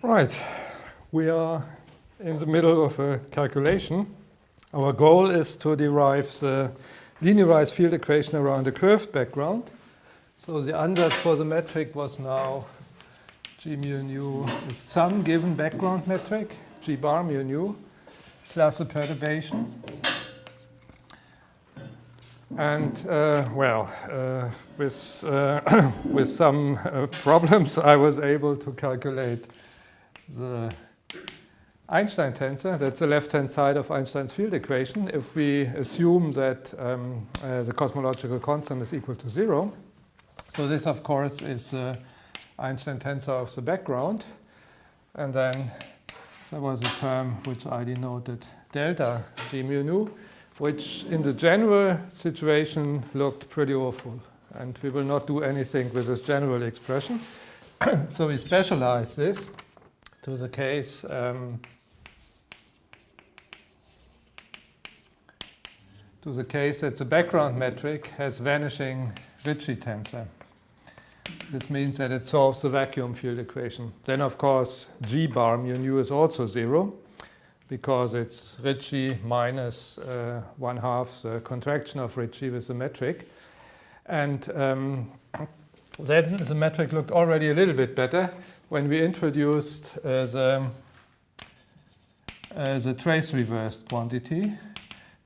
Right, we are in the middle of a calculation. Our goal is to derive the linearized field equation around a curved background. So the ansatz for the metric was now G mu nu is some given background metric, G bar mu nu, plus a perturbation. And with some problems, I was able to calculate the Einstein tensor. That's the left-hand side of Einstein's field equation. If we assume that the cosmological constant is equal to 0, so this, of course, is the Einstein tensor of the background. And then there was a term which I denoted delta G mu nu, which in the general situation looked pretty awful. And we will not do anything with this general expression. So we specialize this to the case that the background metric has vanishing Ricci tensor. This means that it solves the vacuum field equation. Then, of course, G bar mu nu is also 0, because it's Ricci minus 1/2 the contraction of Ricci with the metric. And then the metric looked already a little bit better when we introduced the trace reversed quantity,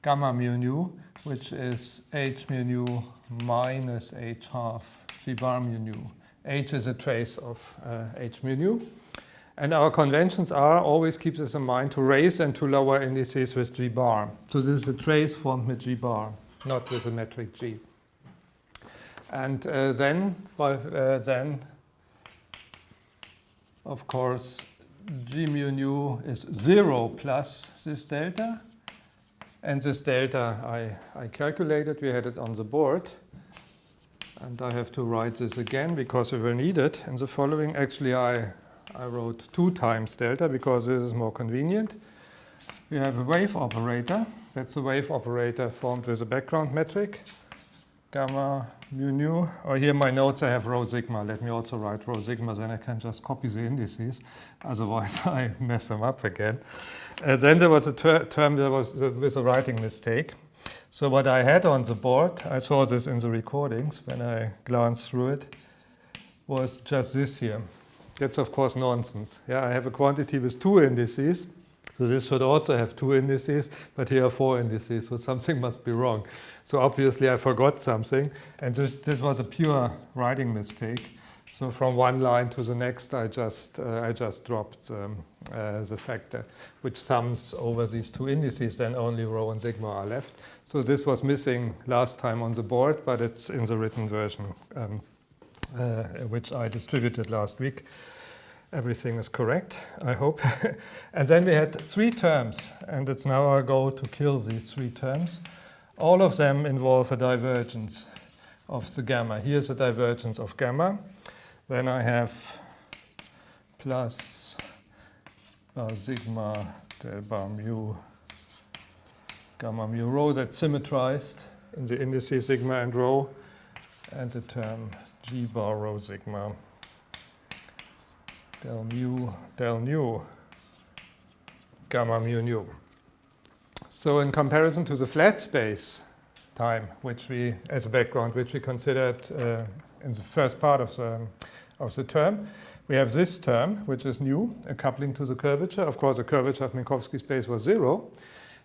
gamma mu nu, which is h mu nu minus h/2 G bar mu nu. H is a trace of h mu nu. And our conventions are, always keep this in mind, to raise and to lower indices with G bar. So this is a trace formed with G bar, not with the metric G. And then, of course, G mu nu is 0 plus this delta. And this delta I calculated, we had it on the board. And I have to write this again because we will need it in the following. Actually, I wrote 2 times delta because this is more convenient. We have a wave operator. That's the wave operator formed with a background metric, gamma mu nu. Or here in my notes I have rho sigma. Let me also write rho sigma, then I can just copy the indices. Otherwise I mess them up again. Then there was a term that was with a writing mistake. So what I had on the board, I saw this in the recordings when I glanced through it, was just this here. That's, of course, nonsense. Yeah, I have a quantity with 2 indices, so this should also have 2 indices, but here are 4 indices, so something must be wrong. So obviously I forgot something, and this was a pure writing mistake. So from one line to the next, I just dropped the factor, which sums over these 2 indices, then only rho and sigma are left. So this was missing last time on the board, but it's in the written version. Which I distributed last week. Everything is correct, I hope. And then we had 3 terms, and it's now our goal to kill these 3 terms. All of them involve a divergence of the gamma. Here's a divergence of gamma. Then I have plus bar sigma del bar mu gamma mu rho, that's symmetrized in the indices sigma and rho, and the term G bar rho sigma del nu gamma mu nu. So in comparison to the flat space time, which we, as a background, which we considered in the first part of the term, we have this term, which is nu, a coupling to the curvature. Of course, the curvature of Minkowski space was 0.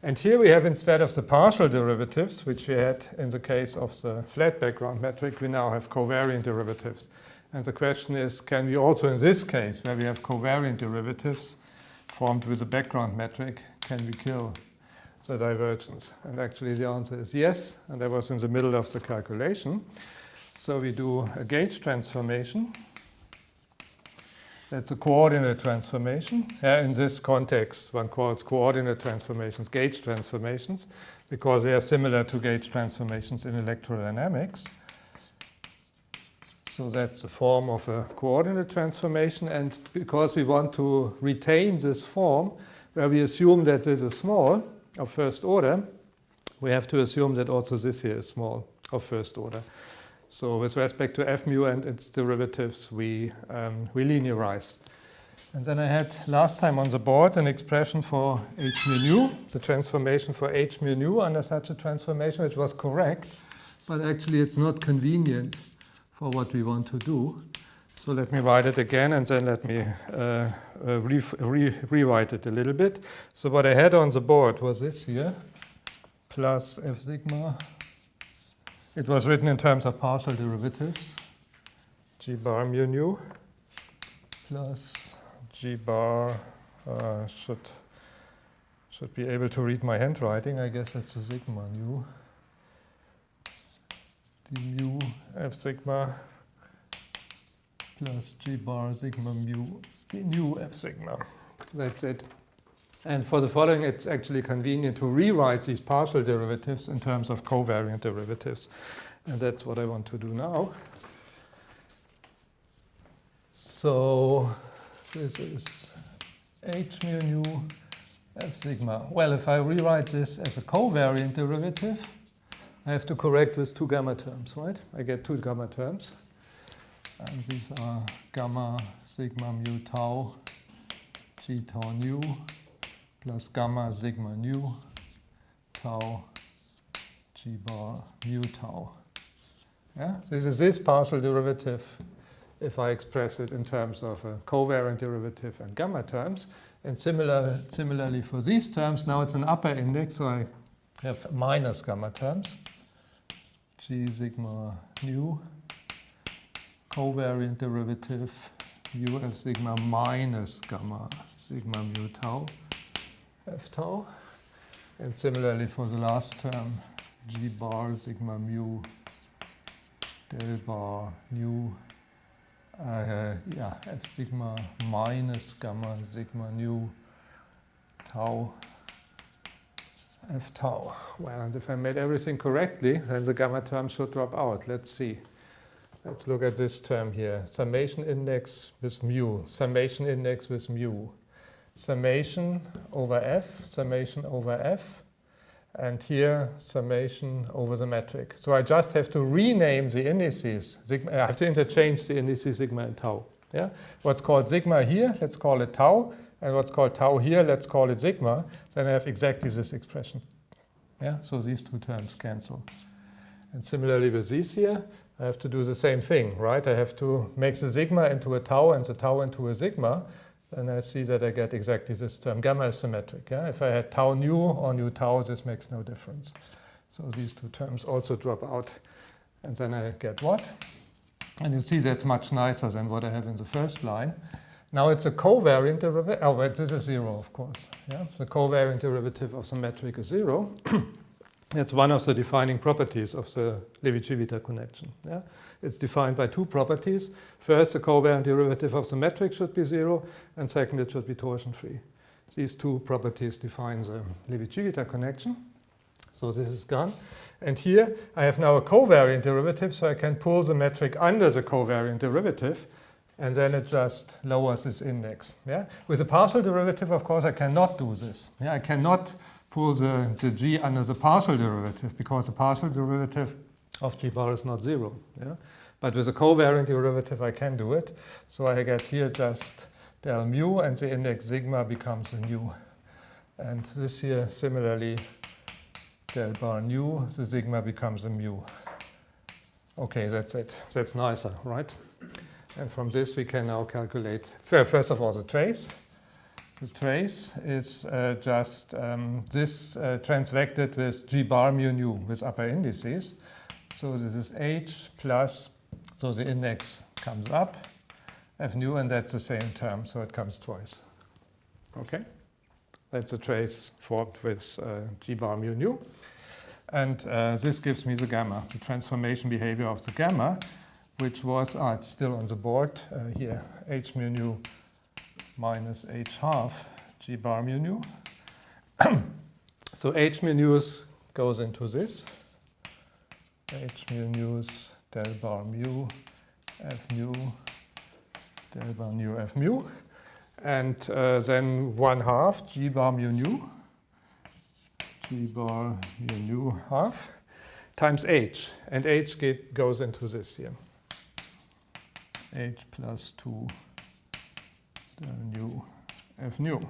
And here we have, instead of the partial derivatives, which we had in the case of the flat background metric, we now have covariant derivatives. And the question is, can we also in this case, where we have covariant derivatives formed with the background metric, can we kill the divergence? And actually the answer is yes, and that was in the middle of the calculation. So we do a gauge transformation. That's a coordinate transformation. In this context, one calls coordinate transformations gauge transformations because they are similar to gauge transformations in electrodynamics. So that's the form of a coordinate transformation. And because we want to retain this form, where we assume that this is small of first order, we have to assume that also this here is small of first order. So with respect to f mu and its derivatives, we linearize And then I had last time on the board an expression for h mu nu, the transformation for h mu nu under such a transformation, which was correct, but actually it's not convenient for what we want to do. So let me write it again, and then let me rewrite it a little bit. So what I had on the board was this here, plus f sigma. It was written in terms of partial derivatives, g bar mu nu, plus g bar, should be able to read my handwriting. I guess that's a sigma nu, d mu f sigma, plus g bar sigma mu d nu f sigma. That's it. And for the following, it's actually convenient to rewrite these partial derivatives in terms of covariant derivatives. And that's what I want to do now. So this is h mu nu f sigma. Well, if I rewrite this as a covariant derivative, I have to correct with two gamma terms, right? I get two gamma terms. And these are gamma sigma mu tau g tau nu plus gamma sigma nu tau g bar mu tau. Yeah? This is this partial derivative if I express it in terms of a covariant derivative and gamma terms. And similarly for these terms, now it's an upper index, so I have minus gamma terms. G sigma nu, covariant derivative mu f sigma minus gamma sigma mu tau f tau. And similarly for the last term, g bar sigma mu del bar nu, f sigma minus gamma sigma nu tau f tau. Well, and if I made everything correctly, then the gamma term should drop out. Let's see. Let's look at this term here. Summation index with mu, summation index with mu, summation over f, and here summation over the metric. So I just have to rename the indices. I have to interchange the indices sigma and tau. Yeah? What's called sigma here, let's call it tau, and what's called tau here, let's call it sigma. Then I have exactly this expression. Yeah? So these two terms cancel. And similarly with these here, I have to do the same thing, right? I have to make the sigma into a tau and the tau into a sigma. And I see that I get exactly this term. Gamma is symmetric. Yeah? If I had tau nu or nu tau, this makes no difference. So these two terms also drop out. And then I get what? And you see that's much nicer than what I have in the first line. Now it's a covariant derivative. Oh, wait, this is 0, of course. Yeah? The covariant derivative of the metric is 0. That's one of the defining properties of the Levi-Civita connection. Yeah? It's defined by two properties. First, the covariant derivative of the metric should be 0, and second, it should be torsion-free. These two properties define the Levi-Civita connection. So this is gone. And here, I have now a covariant derivative, so I can pull the metric under the covariant derivative, and then it just lowers this index. Yeah? With a partial derivative, of course, I cannot do this. Yeah? I cannot pull the g under the partial derivative, because the partial derivative of g bar is not 0. Yeah? But with a covariant derivative, I can do it. So I get here just del mu, and the index sigma becomes a nu. And this here, similarly, del bar nu, the sigma becomes a mu. Okay, that's it. That's nicer, right? And from this, we can now calculate, first of all, the trace. The trace is just this transvected with g bar mu nu with upper indices. So this is h plus, so the index comes up, f nu, and that's the same term, so it comes twice. Okay? That's a trace formed with g bar mu nu. And this gives me the gamma, the transformation behavior of the gamma, which was, it's still on the board here, h mu nu minus h half g bar mu nu. So h mu nu goes into this. H mu nu del bar mu f nu del bar mu f mu. And then 1/2 g bar mu nu, g bar mu nu half, times h. And h goes into this here. H plus 2 del nu f nu.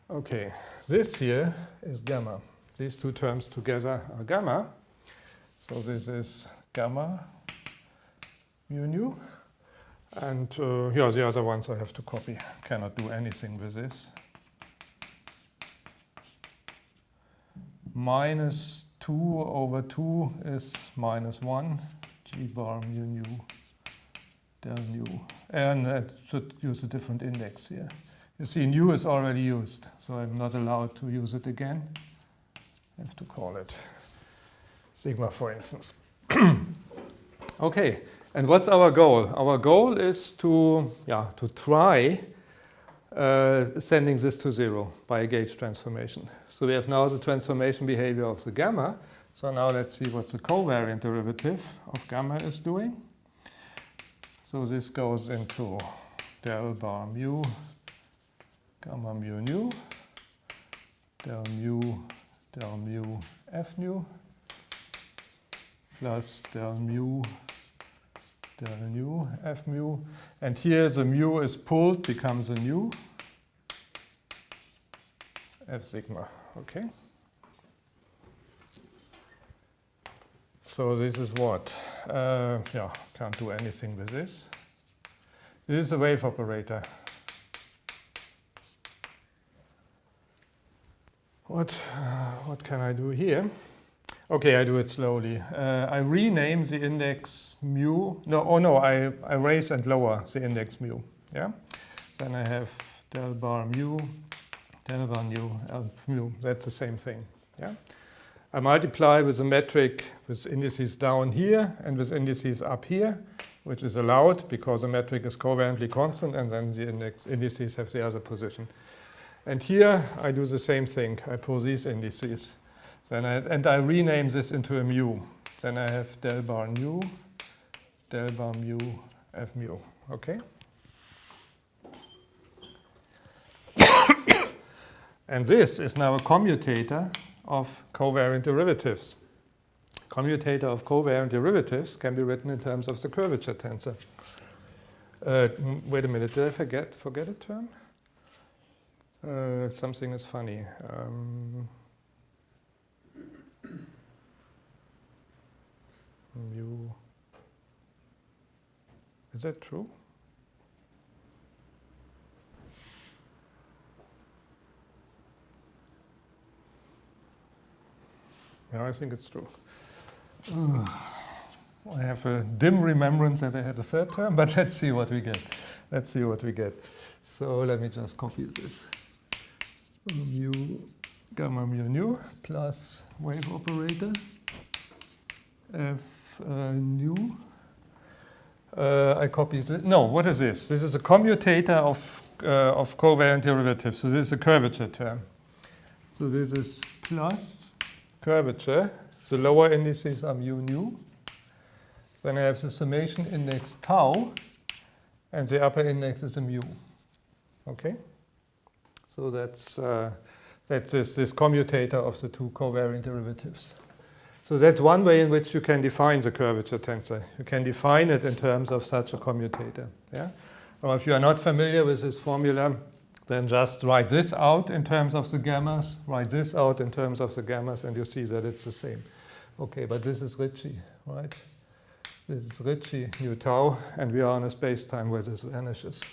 Okay, this here is gamma. These two terms together are gamma. So this is gamma mu nu. And yeah, the other ones I have to copy. Cannot do anything with this. Minus 2 over 2 is minus 1. G bar mu nu del nu. And I should use a different index here. You see, nu is already used, so I'm not allowed to use it again. I have to call it sigma, for instance. Okay, and what's our goal? Our goal is to try sending this to 0 by a gauge transformation. So we have now the transformation behavior of the gamma. So now let's see what the covariant derivative of gamma is doing. So this goes into del bar mu gamma mu nu del mu f nu plus del nu f mu. And here the mu is pulled, becomes a nu f sigma. Okay. So this is what? Yeah, can't do anything with this. This is a wave operator. What can I do here? Okay, I do it slowly. I rename the index mu. I raise and lower the index mu. Yeah. Then I have del bar mu, del bar nu, mu. That's the same thing. Yeah. I multiply with a metric with indices down here and with indices up here, which is allowed because the metric is covariantly constant, and then the indices have the other position. And here I do the same thing. I pull these indices. Then I rename this into a mu. Then I have del bar nu, del bar mu, f mu. Okay? And this is now a commutator of covariant derivatives. Commutator of covariant derivatives can be written in terms of the curvature tensor. Wait a minute, did I forget a term? Something is funny. Mu. Is that true? Yeah, I think it's true. I have a dim remembrance that I had a third term, but let's see what we get. Let's see what we get. So let me just copy this. Mu gamma mu nu plus wave operator f nu. I copy this. No, what is this? This is a commutator of covariant derivatives. So this is a curvature term. So this is plus curvature. The lower indices are mu nu. Then I have the summation index tau, and the upper index is a mu. Okay? So that's this commutator of the two covariant derivatives. So that's one way in which you can define the curvature tensor. You can define it in terms of such a commutator. Yeah? Or if you are not familiar with this formula, then just write this out in terms of the gammas, write this out in terms of the gammas, and you see that it's the same. Okay, but this is Ricci, right? This is Ricci, nu tau, and we are on a space-time where this vanishes.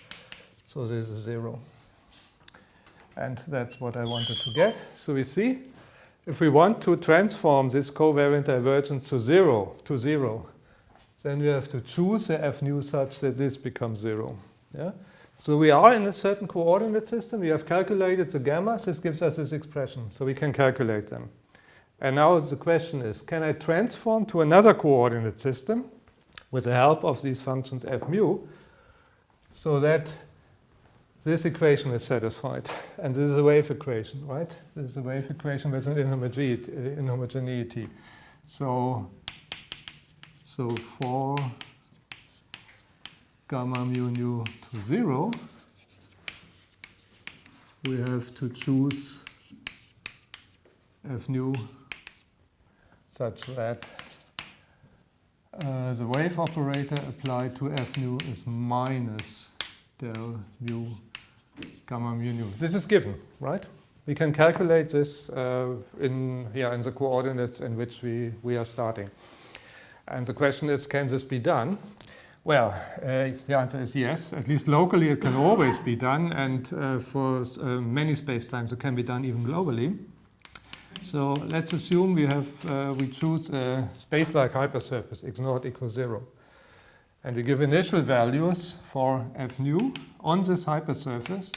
So this is 0. And that's what I wanted to get. So we see, if we want to transform this covariant divergence to 0, then we have to choose the f nu such that this becomes 0. Yeah? So we are in a certain coordinate system. We have calculated the gammas. This gives us this expression. So we can calculate them. And now the question is, can I transform to another coordinate system with the help of these functions f mu so that this equation is satisfied? And this is a wave equation, right? This is a wave equation with an inhomogeneity. So for gamma mu nu to 0, we have to choose f nu such that the wave operator applied to f nu is minus del mu gamma mu nu. This is given, right? We can calculate this in the coordinates in which we are starting. And the question is, can this be done? Well, the answer is yes. At least locally it can always be done, and for many spacetimes it can be done even globally. So let's assume we choose a space-like hypersurface, x naught equals 0. And we give initial values for f nu on this hypersurface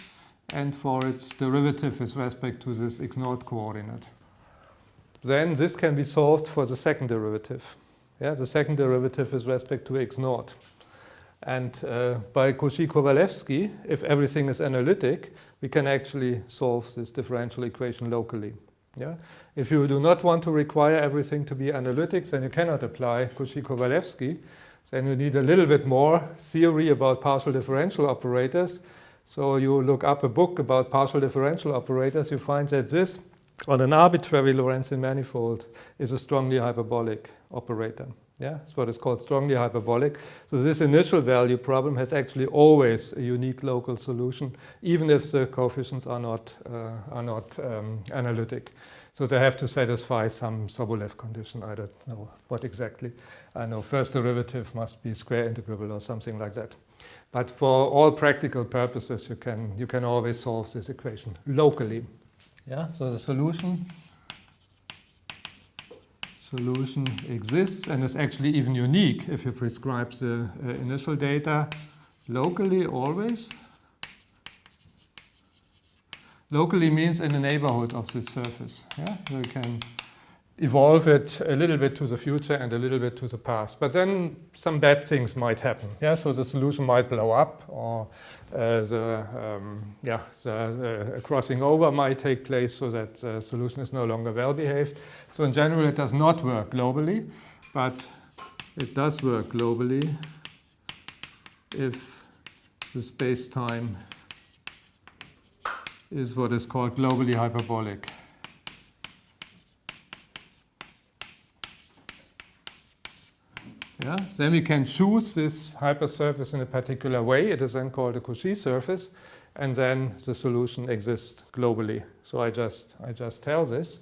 and for its derivative with respect to this x naught coordinate. Then this can be solved for the second derivative. Yeah, the second derivative with respect to x naught. And by Cauchy-Kovalevsky, if everything is analytic, we can actually solve this differential equation locally. Yeah? If you do not want to require everything to be analytic, then you cannot apply Cauchy-Kovalevsky. Then you need a little bit more theory about partial differential operators. So you look up a book about partial differential operators, you find that this, on an arbitrary Lorentzian manifold, is a strongly hyperbolic operator. Yeah, it's what is called strongly hyperbolic. So this initial value problem has actually always a unique local solution, even if the coefficients are not analytic. So they have to satisfy some Sobolev condition. I don't know what exactly. I know first derivative must be square integrable or something like that. But for all practical purposes, you can always solve this equation locally. Yeah. So the solution exists and is actually even unique if you prescribe the initial data locally always. Locally means in the neighborhood of this surface. Yeah? So you can evolve it a little bit to the future and a little bit to the past. But then some bad things might happen. Yeah? So the solution might blow up, or the crossing over might take place so that the solution is no longer well behaved. So in general, it does not work globally, but it does work globally if the space-time is what is called globally hyperbolic. Yeah? Then we can choose this hypersurface in a particular way. It is then called a Cauchy surface, and then the solution exists globally. So I just tell this.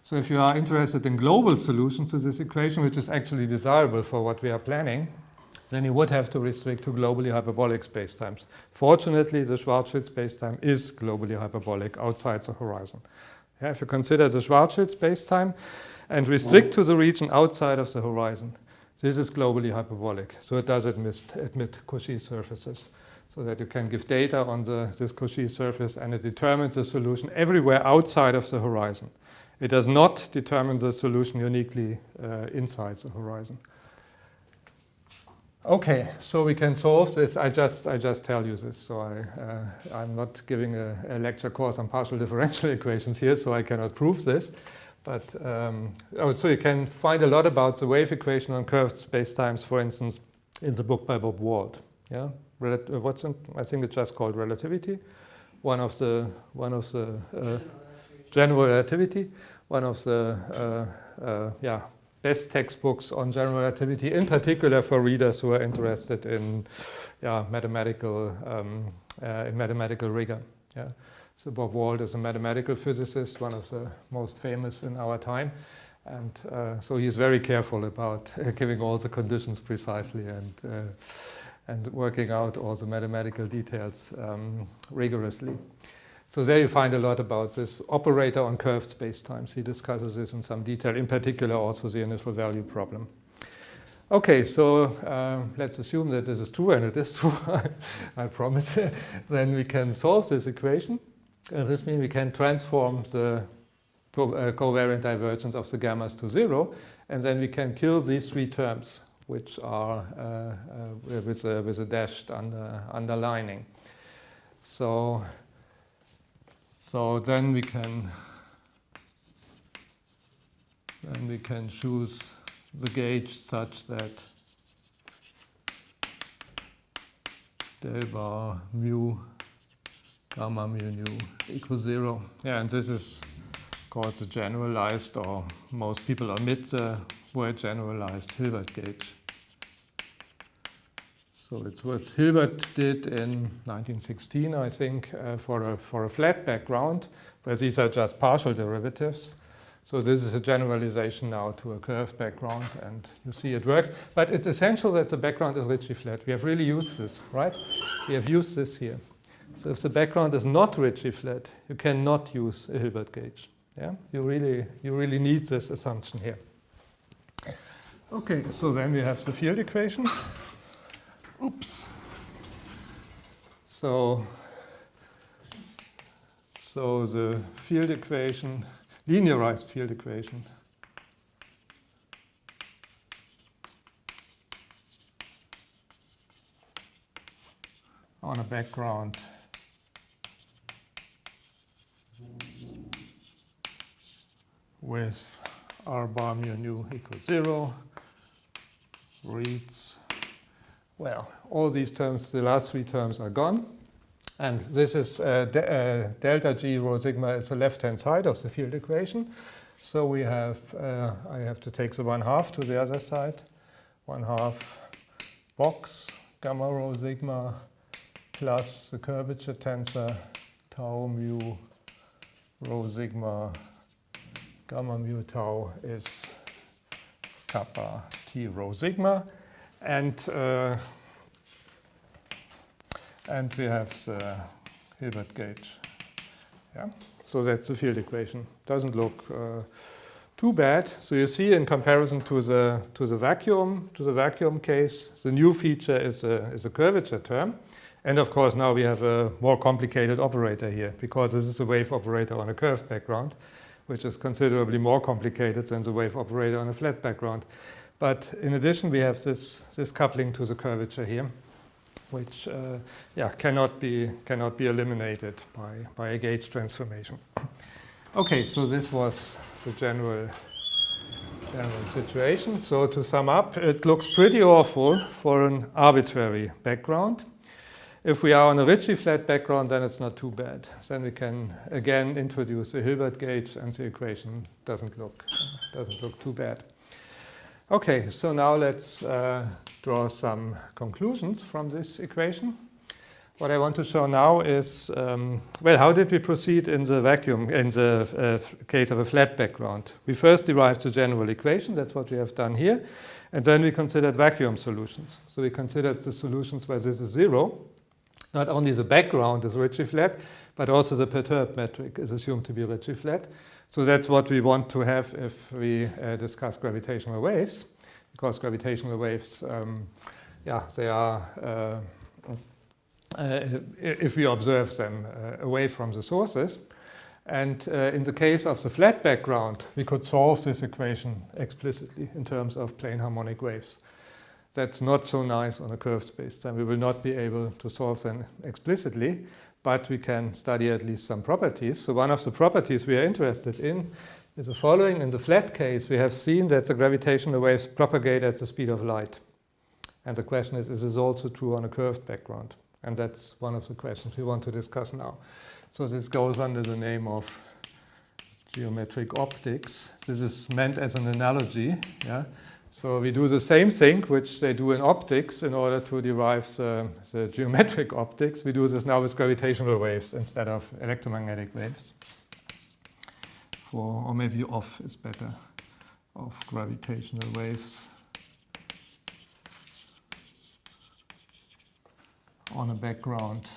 So if you are interested in global solutions to this equation, which is actually desirable for what we are planning, then you would have to restrict to globally hyperbolic spacetimes. Fortunately, the Schwarzschild spacetime is globally hyperbolic outside the horizon. Yeah, if you consider the Schwarzschild spacetime and restrict to the region outside of the horizon, this is globally hyperbolic. So it does admit Cauchy surfaces, so that you can give data on this Cauchy surface and it determines the solution everywhere outside of the horizon. It does not determine the solution uniquely inside the horizon. Okay, so we can solve this. I just tell you this. So I'm not giving a lecture course on partial differential equations here, so I cannot prove this. But so you can find a lot about the wave equation on curved spacetimes, for instance, in the book by Bob Wald. Yeah, I think it's just called Relativity. One of the General Relativity. One of the best textbooks on general relativity, in particular for readers who are interested in mathematical rigor. Yeah. So Bob Wald is a mathematical physicist, one of the most famous in our time, and so he's very careful about giving all the conditions precisely and working out all the mathematical details rigorously. So there you find a lot about this operator on curved spacetimes. He discusses this in some detail, in particular also the initial value problem. Okay, so let's assume that this is true, and it is true, I promise. Then we can solve this equation. This means we can transform the covariant divergence of the gammas to 0, and then we can kill these three terms, which are with a dashed underlining. So then we can choose the gauge such that del bar mu gamma mu nu equals 0. Yeah, and this is called the generalized, or most people omit the word generalized Hilbert gauge. So it's what Hilbert did in 1916, I think, for a flat background, where these are just partial derivatives. So this is a generalization now to a curved background, and you see it works. But it's essential that the background is Ritchie flat. We have really used this, right? We have used this here. So if the background is not Ritchie flat, you cannot use a Hilbert gauge. Yeah, you really need this assumption here. Okay, so then we have the field equation. Oops. So the field equation, linearized field equation, on a background with r bar mu nu equals 0 reads, well, all these terms, the last three terms are gone. And this is delta G rho sigma is the left-hand side of the field equation. So we have, I have to take the 1/2 to the other side. 1/2 box gamma rho sigma plus the curvature tensor tau mu rho sigma gamma mu tau is kappa t rho sigma. And we have the Hilbert gauge. Yeah? So that's the field equation. Doesn't look too bad. So you see, in comparison to the vacuum case, the new feature is a curvature term. And of course, now we have a more complicated operator here, because this is a wave operator on a curved background, which is considerably more complicated than the wave operator on a flat background. But in addition, we have this coupling to the curvature here, which cannot be eliminated by a gauge transformation. Okay, so this was the general situation. So to sum up, it looks pretty awful for an arbitrary background. If we are on a Ritchie flat background, then it's not too bad. Then we can again introduce a Hilbert gauge, and the equation doesn't look too bad. Okay, so now let's draw some conclusions from this equation. What I want to show now is, well, how did we proceed in the case of a flat background? We first derived the general equation, that's what we have done here, and then we considered vacuum solutions. So we considered the solutions where this is 0. Not only the background is Ritchie flat, but also the perturbed metric is assumed to be Ritchie flat. So that's what we want to have if we discuss gravitational waves, because gravitational waves, they are, if we observe them away from the sources. And in the case of the flat background, we could solve this equation explicitly in terms of plane harmonic waves. That's not so nice on a curved space-time. We will not be able to solve them explicitly, but we can study at least some properties. So one of the properties we are interested in is the following. In the flat case, we have seen that the gravitational waves propagate at the speed of light. And the question is this also true on a curved background? And that's one of the questions we want to discuss now. So this goes under the name of geometric optics. This is meant as an analogy. Yeah? So we do the same thing which they do in optics in order to derive the geometric optics. We do this now with gravitational waves instead of electromagnetic waves. Or maybe off is better, of gravitational waves on a background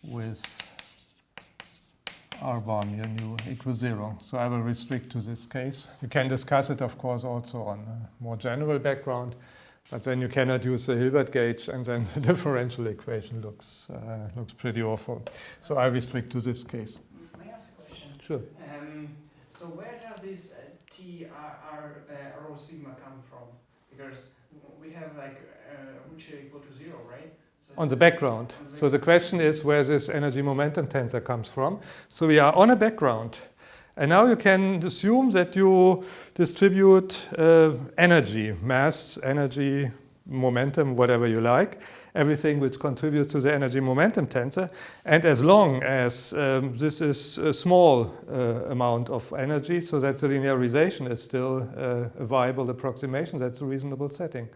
with r bar mu nu equals 0. So I will restrict to this case. You can discuss it, of course, also on a more general background, but then you cannot use the Hilbert gauge, and then the differential equation looks pretty awful. So I restrict to this case. May I ask a question? Sure. So where does this T r rho sigma come from? Because we have like which equal to 0, right? On the background. So the question is where this energy momentum tensor comes from. So we are on a background. And now you can assume that you distribute energy, mass, energy, momentum, whatever you like, everything which contributes to the energy momentum tensor. And as long as this is a small amount of energy, so that the linearization is still a viable approximation, that's a reasonable setting.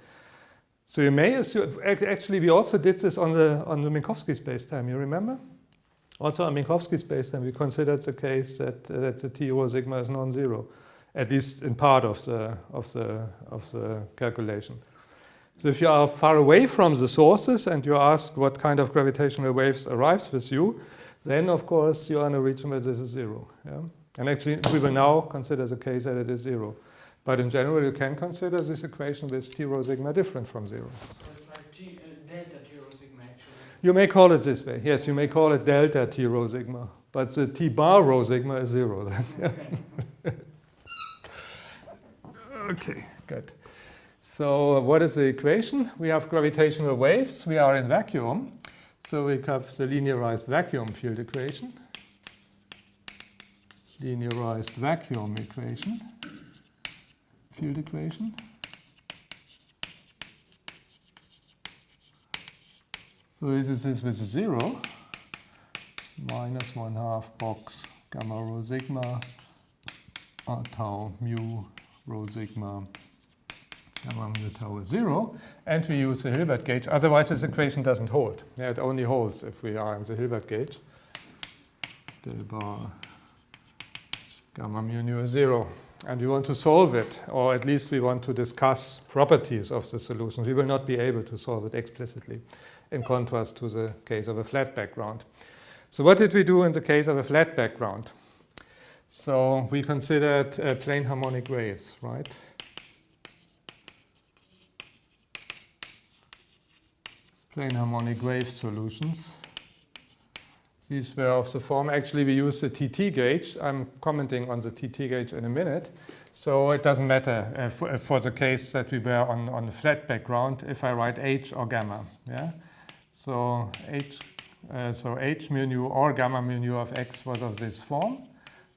So you may assume, actually we also did this on the Minkowski spacetime, you remember? Also on Minkowski spacetime we considered the case that the T rho sigma is non-zero, at least in part of the calculation. So if you are far away from the sources and you ask what kind of gravitational waves arrives with you, then of course you are in a region where this is zero. Yeah? And actually we will now consider the case that it is zero. But in general you can consider this equation with T rho sigma different from zero. So it's like delta T rho sigma actually. You may call it this way. Yes, you may call it delta T rho sigma. But the T bar rho sigma is zero then. Okay. Okay, good. So what is the equation? We have gravitational waves. We are in vacuum. So we have the linearized vacuum field equation. Linearized vacuum equation. Field equation. So this is with 0. Minus 1/2 box gamma rho sigma r tau mu rho sigma gamma mu tau is 0, and we use the Hilbert gauge. Otherwise, this equation doesn't hold. Yeah, it only holds if we are in the Hilbert gauge. Del bar gamma mu nu is 0. And we want to solve it, or at least we want to discuss properties of the solution. We will not be able to solve it explicitly, in contrast to the case of a flat background. So what did we do in the case of a flat background? So we considered plane harmonic waves, right? Plane harmonic wave solutions. These were of the form, actually we use the TT gauge. I'm commenting on the TT gauge in a minute. So it doesn't matter for the case that we were on the flat background if I write H or gamma. Yeah? So H mu nu or gamma mu nu of x was of this form.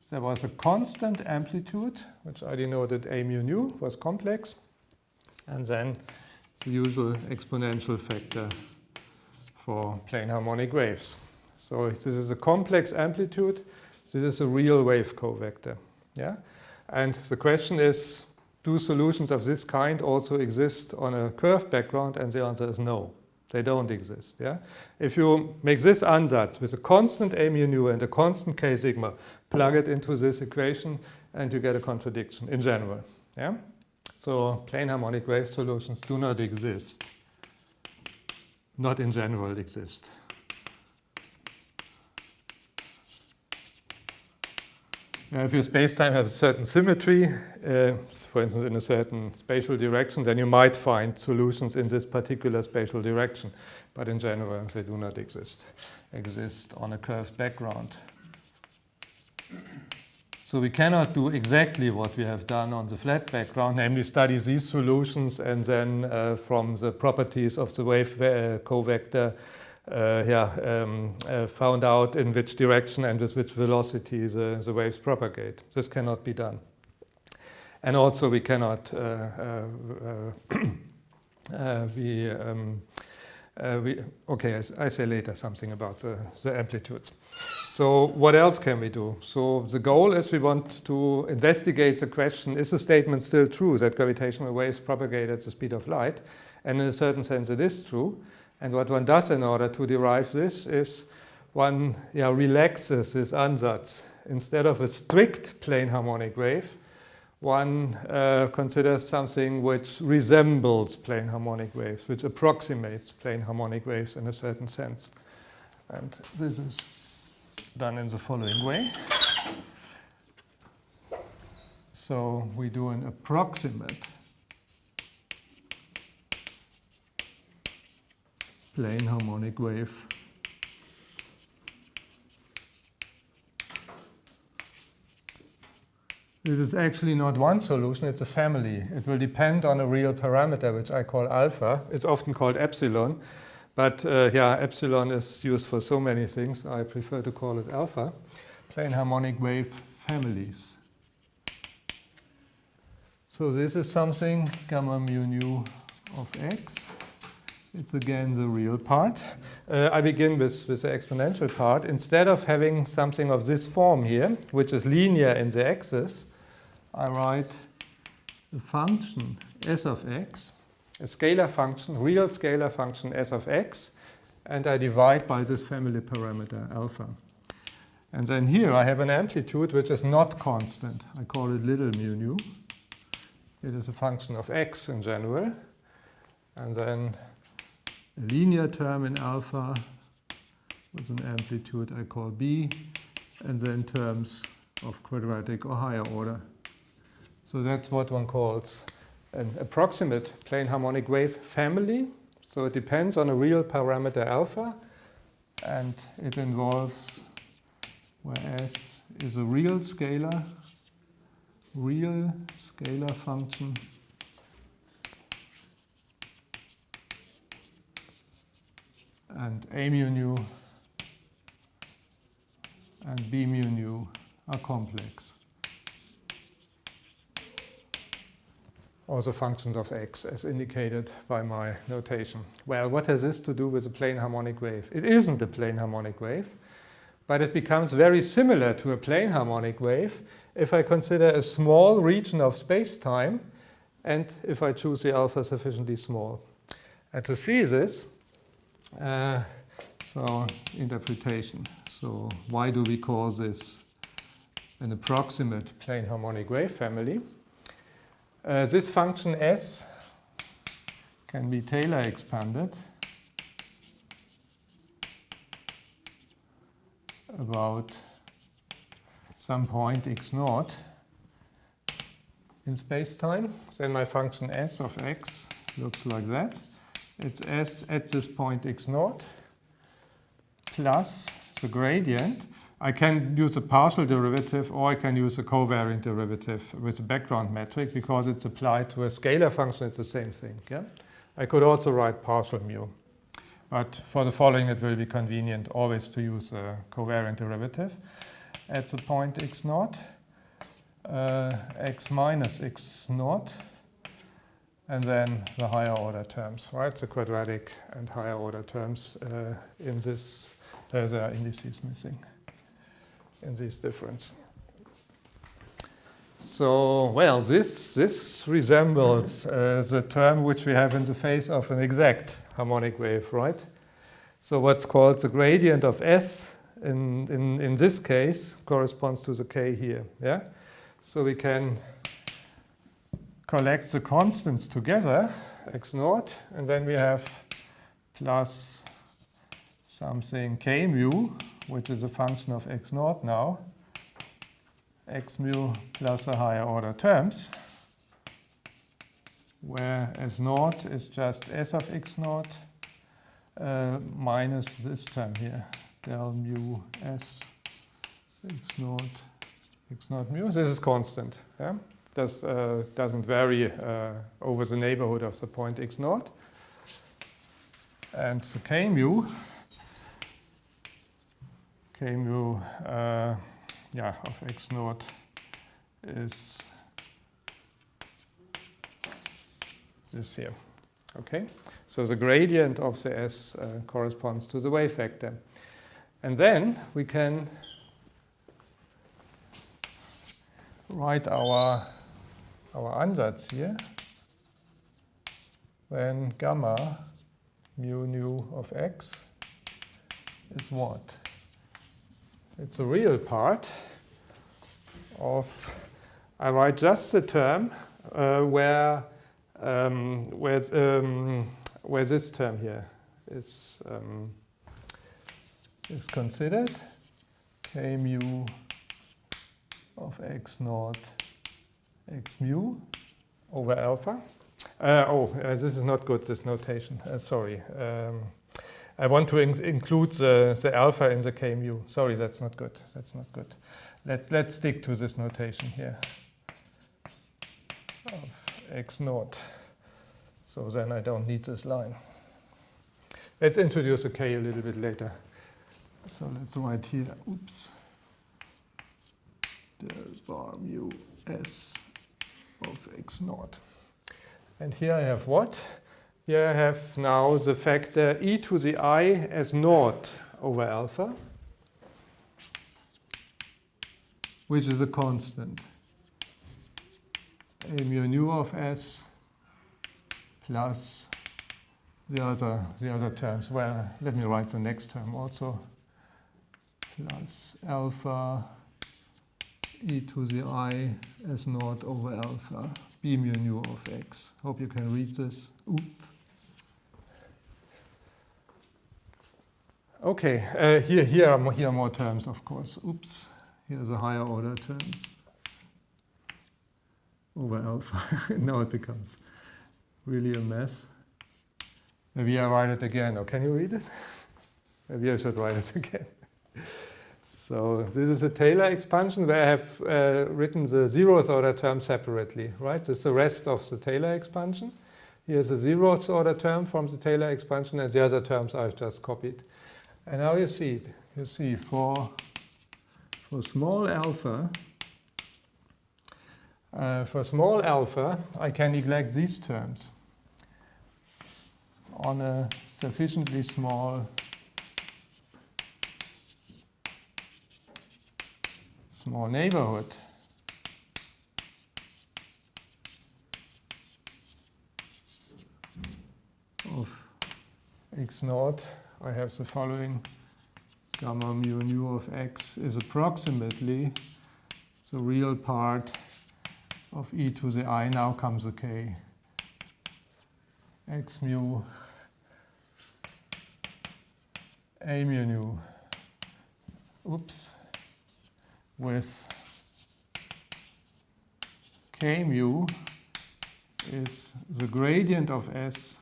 There was a constant amplitude, which I denoted A mu nu, was complex. And then the usual exponential factor for plane harmonic waves. So this is a complex amplitude. This is a real wave covector. Yeah? And the question is, do solutions of this kind also exist on a curved background? And the answer is no. They don't exist. Yeah? If you make this ansatz with a constant A mu nu and a constant K sigma, plug it into this equation, and you get a contradiction in general. Yeah? So plane harmonic wave solutions do not exist. Not in general exist. If your spacetime has a certain symmetry, for instance in a certain spatial direction, then you might find solutions in this particular spatial direction. But in general, they do not exist on a curved background. So we cannot do exactly what we have done on the flat background, namely study these solutions and then from the properties of the wave covector found out in which direction and with which velocity the waves propagate. This cannot be done. And also we cannot, I say later something about the amplitudes. So what else can we do? So the goal is we want to investigate the question, is the statement still true that gravitational waves propagate at the speed of light? And in a certain sense it is true. And what one does in order to derive this is one relaxes this ansatz. Instead of a strict plane harmonic wave, one considers something which resembles plane harmonic waves, which approximates plane harmonic waves in a certain sense. And this is done in the following way. So we do an approximate plane harmonic wave It is actually not one solution, it's a family. It will depend on a real parameter, which I call alpha. It's often called epsilon, but epsilon is used for so many things. I prefer to call it alpha. Plane harmonic wave families. So this is something gamma mu nu of x. It's again the real part. I begin with the exponential part. Instead of having something of this form here, which is linear in the axis, I write the function s of x, a scalar function, real scalar function s of x, and I divide by this family parameter alpha. And then here I have an amplitude which is not constant. I call it little mu nu. It is a function of x in general. And then a linear term in alpha with an amplitude I call b, and then terms of quadratic or higher order. So that's what one calls an approximate plane harmonic wave family. So it depends on a real parameter alpha, and it involves where s is a real scalar function and a mu nu and b mu nu are complex. Also functions of x as indicated by my notation. Well, what has this to do with a plane harmonic wave? It isn't a plane harmonic wave, but it becomes very similar to a plane harmonic wave if I consider a small region of space-time and if I choose the alpha sufficiently small. And to see this, so interpretation. So why do we call this an approximate plane harmonic wave family? This function s can be Taylor expanded about some point x naught in space-time. Then my function s of x looks like that. It's s at this point x naught plus the gradient. I can use a partial derivative or I can use a covariant derivative with a background metric because it's applied to a scalar function. It's the same thing. Yeah? I could also write partial mu. But for the following, it will be convenient always to use a covariant derivative at the point x naught, x minus x naught, and then the higher order terms, right? The quadratic and higher order terms in this, there are indices missing in this difference. So, well, this resembles the term which we have in the face of an exact harmonic wave, right? So what's called the gradient of s in this case corresponds to the k here, yeah? So we can collect the constants together, x naught, and then we have plus something k mu, which is a function of x naught now, x mu plus a higher order terms, where s naught is just s of x naught minus this term here, del mu s x naught mu. This is constant. Yeah? This doesn't vary over the neighborhood of the point x naught. And the k mu of x naught is this here. Okay, so the gradient of the s corresponds to the wave vector, and then we can write our ansatz here when gamma mu nu of x is what? It's a real part of, I write just the term where this term here is considered, k mu of x naught x mu over alpha. This is not good, this notation. Sorry. I want to include the alpha in the k mu. Sorry, that's not good. That's not good. Let's stick to this notation here of x naught. So then I don't need this line. Let's introduce a k a little bit later. So let's write here, oops, del bar mu s of x naught. And here I have what? here I have now the factor e to the I as naught over alpha, which is a constant. A mu nu of s plus the other terms. Well, let me write the next term also. Plus alpha e to the I as naught over alpha b mu nu of x. Hope you can read this. Oop. Okay, here are more terms, of course. Oops. Here are the higher order terms over alpha. Now it becomes really a mess. Maybe I write it again. Or can you read it? Maybe I should write it again. So this is a Taylor expansion where I have written the zeroth order term separately, right? This is the rest of the Taylor expansion. Here's the zeroth order term from the Taylor expansion, and the other terms I've just copied. And now you see it. You see for small alpha, I can neglect these terms on a sufficiently small neighborhood. Of x naught, I have the following: gamma mu nu of x is approximately the real part of e to the I. Now comes a k. X mu a mu nu. Oops. With k mu is the gradient of s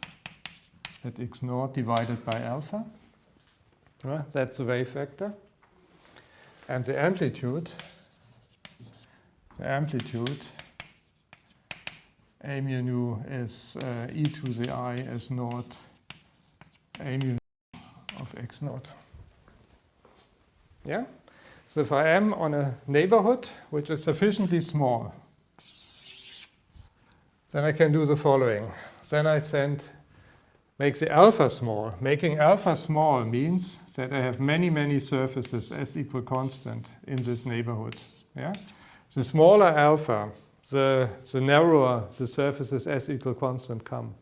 at x naught divided by alpha. That's the wave vector. And the amplitude a mu nu is e to the I as naught a mu of x naught. Yeah? So if I am on a neighborhood which is sufficiently small, then I can do the following. Then I make the alpha small. Making alpha small means that I have many, many surfaces s equal constant in this neighborhood. Yeah? The smaller alpha, the narrower the surfaces s equal constant come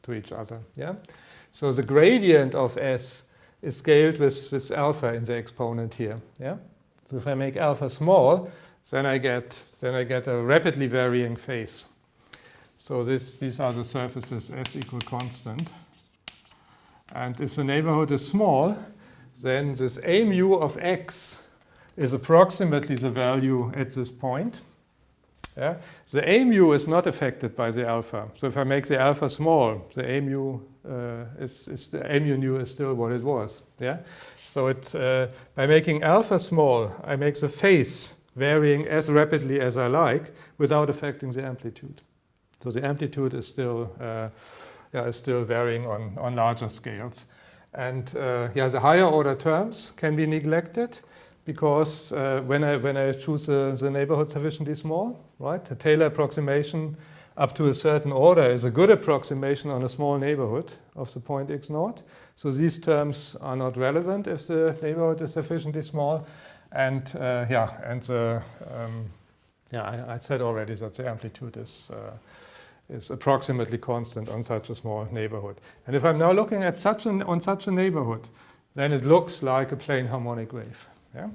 to each other. Yeah? So the gradient of s is scaled with alpha in the exponent here. Yeah? So if I make alpha small, then I get a rapidly varying phase. So these are the surfaces s equal constant. And if the neighborhood is small, then this a mu of x is approximately the value at this point. Yeah? The a mu is not affected by the alpha. So if I make the alpha small, the a mu the a mu nu is still what it was. Yeah? So by making alpha small, I make the phase varying as rapidly as I like without affecting the amplitude. So the amplitude is still varying on larger scales. And the higher order terms can be neglected because when I choose the neighborhood sufficiently small, right? The Taylor approximation up to a certain order is a good approximation on a small neighborhood of the point x naught. So these terms are not relevant if the neighborhood is sufficiently small. And I said already that the amplitude is approximately constant on such a small neighborhood. And if I'm now looking at such a neighborhood, then it looks like a plane harmonic wave. Yeah?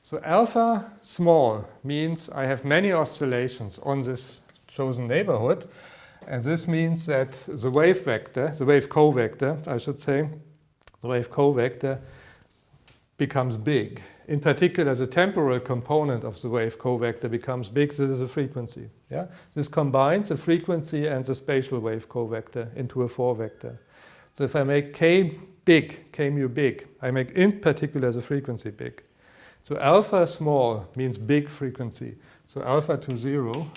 So alpha small means I have many oscillations on this chosen neighborhood, and this means that the wave covector, I should say, the wave covector becomes big. In particular, the temporal component of the wave covector becomes big. This is a frequency. Yeah? This combines the frequency and the spatial wave covector into a 4-vector. So if I make k mu big, I make in particular the frequency big. So alpha small means big frequency. So alpha to 0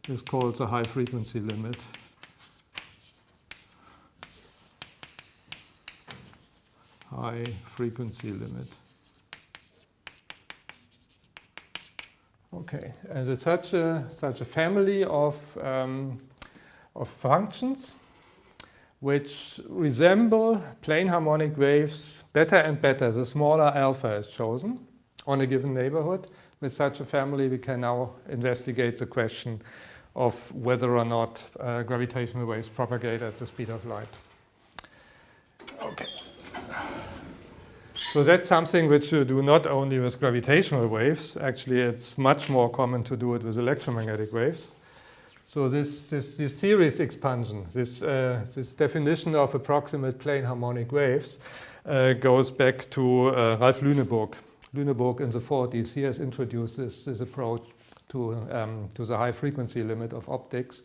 is called the high frequency limit. High frequency limit. Okay, and with such a family of functions, which resemble plane harmonic waves better and better the smaller alpha is chosen on a given neighborhood. With such a family, we can now investigate the question of whether or not gravitational waves propagate at the speed of light. Okay. So that's something which you do not only with gravitational waves. Actually, it's much more common to do it with electromagnetic waves. So this series expansion, this definition of approximate plane harmonic waves goes back to Ralph Lüneburg. Lüneburg in the 40s, he has introduced this approach to the high frequency limit of optics.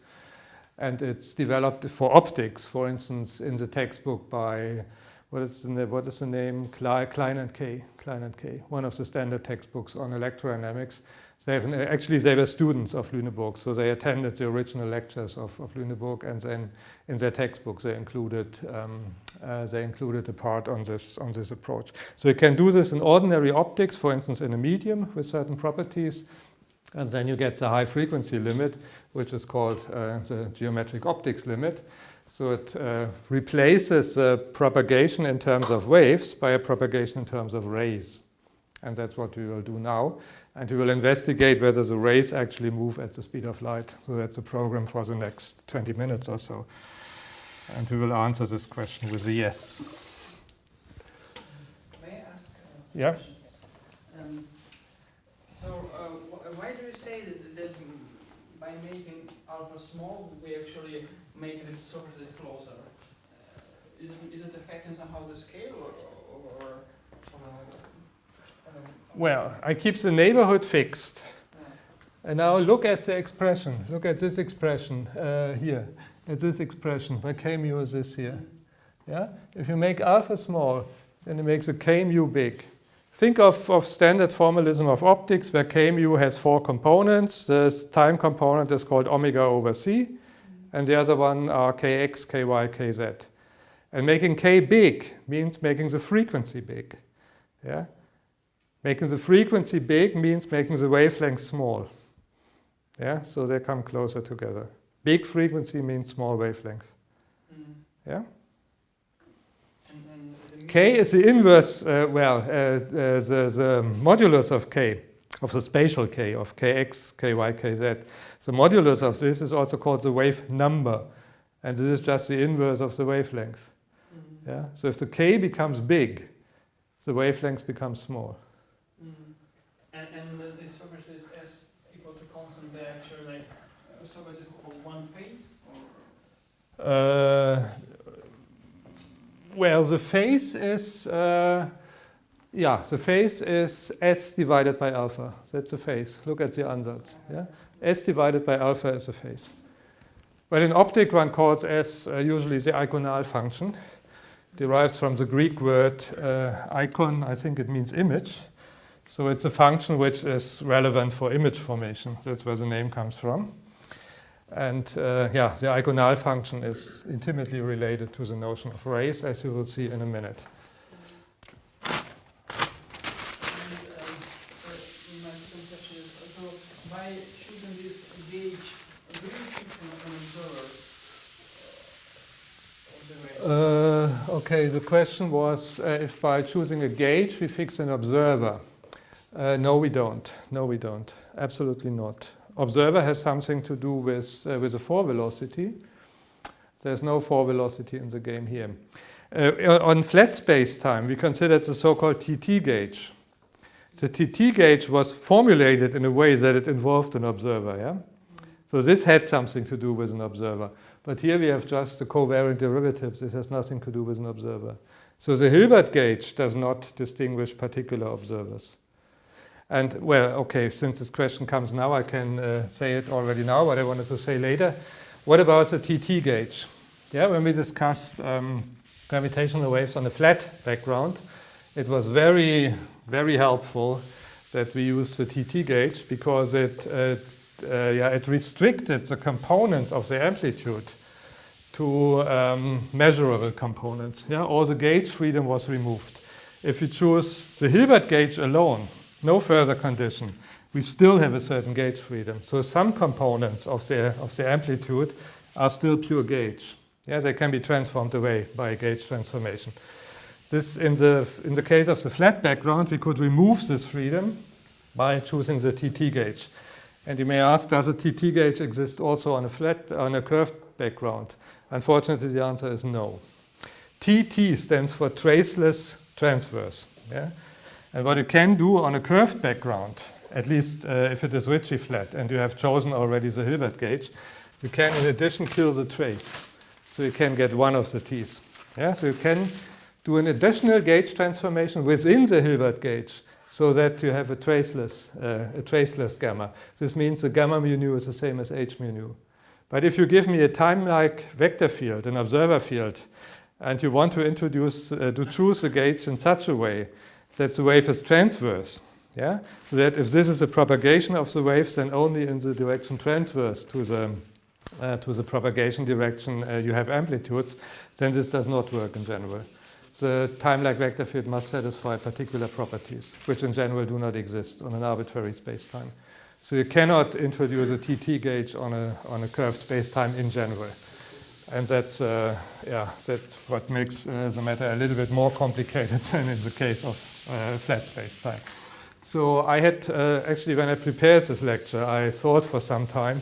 And it's developed for optics, for instance, in the textbook by, what is the name? Klein and K, one of the standard textbooks on electrodynamics. They were students of Lüneburg, so they attended the original lectures of Lüneburg, and then in their textbook they included a part on this approach. So you can do this in ordinary optics, for instance, in a medium with certain properties, and then you get the high frequency limit, which is called the geometric optics limit. So it replaces the propagation in terms of waves by a propagation in terms of rays. And that's what we will do now. And we will investigate whether the rays actually move at the speed of light. So that's the program for the next 20 minutes or so. And we will answer this question with a yes. May I ask Yeah. questions? Why do you say that by making alpha small, we actually make the surfaces closer? Is it affecting somehow the scale or somehow? Well, I keep the neighborhood fixed. And now look at the expression. Look at this expression here. At this expression, where k mu is this here. Yeah? If you make alpha small, then it makes the k mu big. Think of standard formalism of optics, where k mu has 4 components. The time component is called omega over c, and the other one are kx, ky, kz. And making k big means making the frequency big. Yeah? Making the frequency big means making the wavelength small. Yeah, so they come closer together. Big frequency means small wavelength. Yeah. K is the inverse. The modulus of k, of the spatial k, of kx, ky, kz. The modulus of this is also called the wave number, and this is just the inverse of the wavelength. Yeah. So if the k becomes big, the wavelength becomes small. And the surface is as equal to constant, they actually like surface of one phase? Well, the phase is S divided by alpha. That's the phase. Look at the ansatz. Yeah? S divided by alpha is the phase. Well, in optics, one calls S usually the iconal function. Derives from the Greek word icon. I think it means image. So it's a function which is relevant for image formation. That's where the name comes from. And the iconal function is intimately related to the notion of rays, as you will see in a minute. My second question is, so by choosing this gauge, do you fix an observer? Okay, the question was if by choosing a gauge we fix an observer. No, we don't. No, we don't. Absolutely not. Observer has something to do with the 4 velocity. There's no 4 velocity in the game here. On flat space-time, we considered the so-called TT gauge. The TT gauge was formulated in a way that it involved an observer. Yeah? So this had something to do with an observer. But here we have just the covariant derivatives. This has nothing to do with an observer. So the Hilbert gauge does not distinguish particular observers. And, well, okay, since this question comes now, I can say it already now, what I wanted to say later. What about the TT gauge? Yeah, when we discussed gravitational waves on a flat background, it was very, very helpful that we use the TT gauge because it restricted the components of the amplitude to measurable components. Yeah, all the gauge freedom was removed. If you choose the Hilbert gauge alone, no further condition, we still have a certain gauge freedom. So some components of the amplitude are still pure gauge. Yeah, they can be transformed away by a gauge transformation. This, in the case of the flat background, we could remove this freedom by choosing the TT gauge. And you may ask, does a TT gauge exist also on a curved background? Unfortunately, the answer is no. TT stands for traceless transverse. Yeah? And what you can do on a curved background, at least if it is Ritchie flat and you have chosen already the Hilbert gauge, you can in addition kill the trace. So you can get one of the T's. Yeah? So you can do an additional gauge transformation within the Hilbert gauge so that you have a traceless gamma. This means the gamma mu nu is the same as h mu nu. But if you give me a time-like vector field, an observer field, and you want to choose the gauge in such a way that the wave is transverse, yeah? So that if this is a propagation of the waves, then only in the direction transverse to the propagation direction you have amplitudes, then this does not work in general. The time-like vector field must satisfy particular properties, which in general do not exist on an arbitrary spacetime. So you cannot introduce a TT gauge on a curved spacetime in general. And that's what makes the matter a little bit more complicated than in the case of flat spacetime. So I had, actually when I prepared this lecture, I thought for some time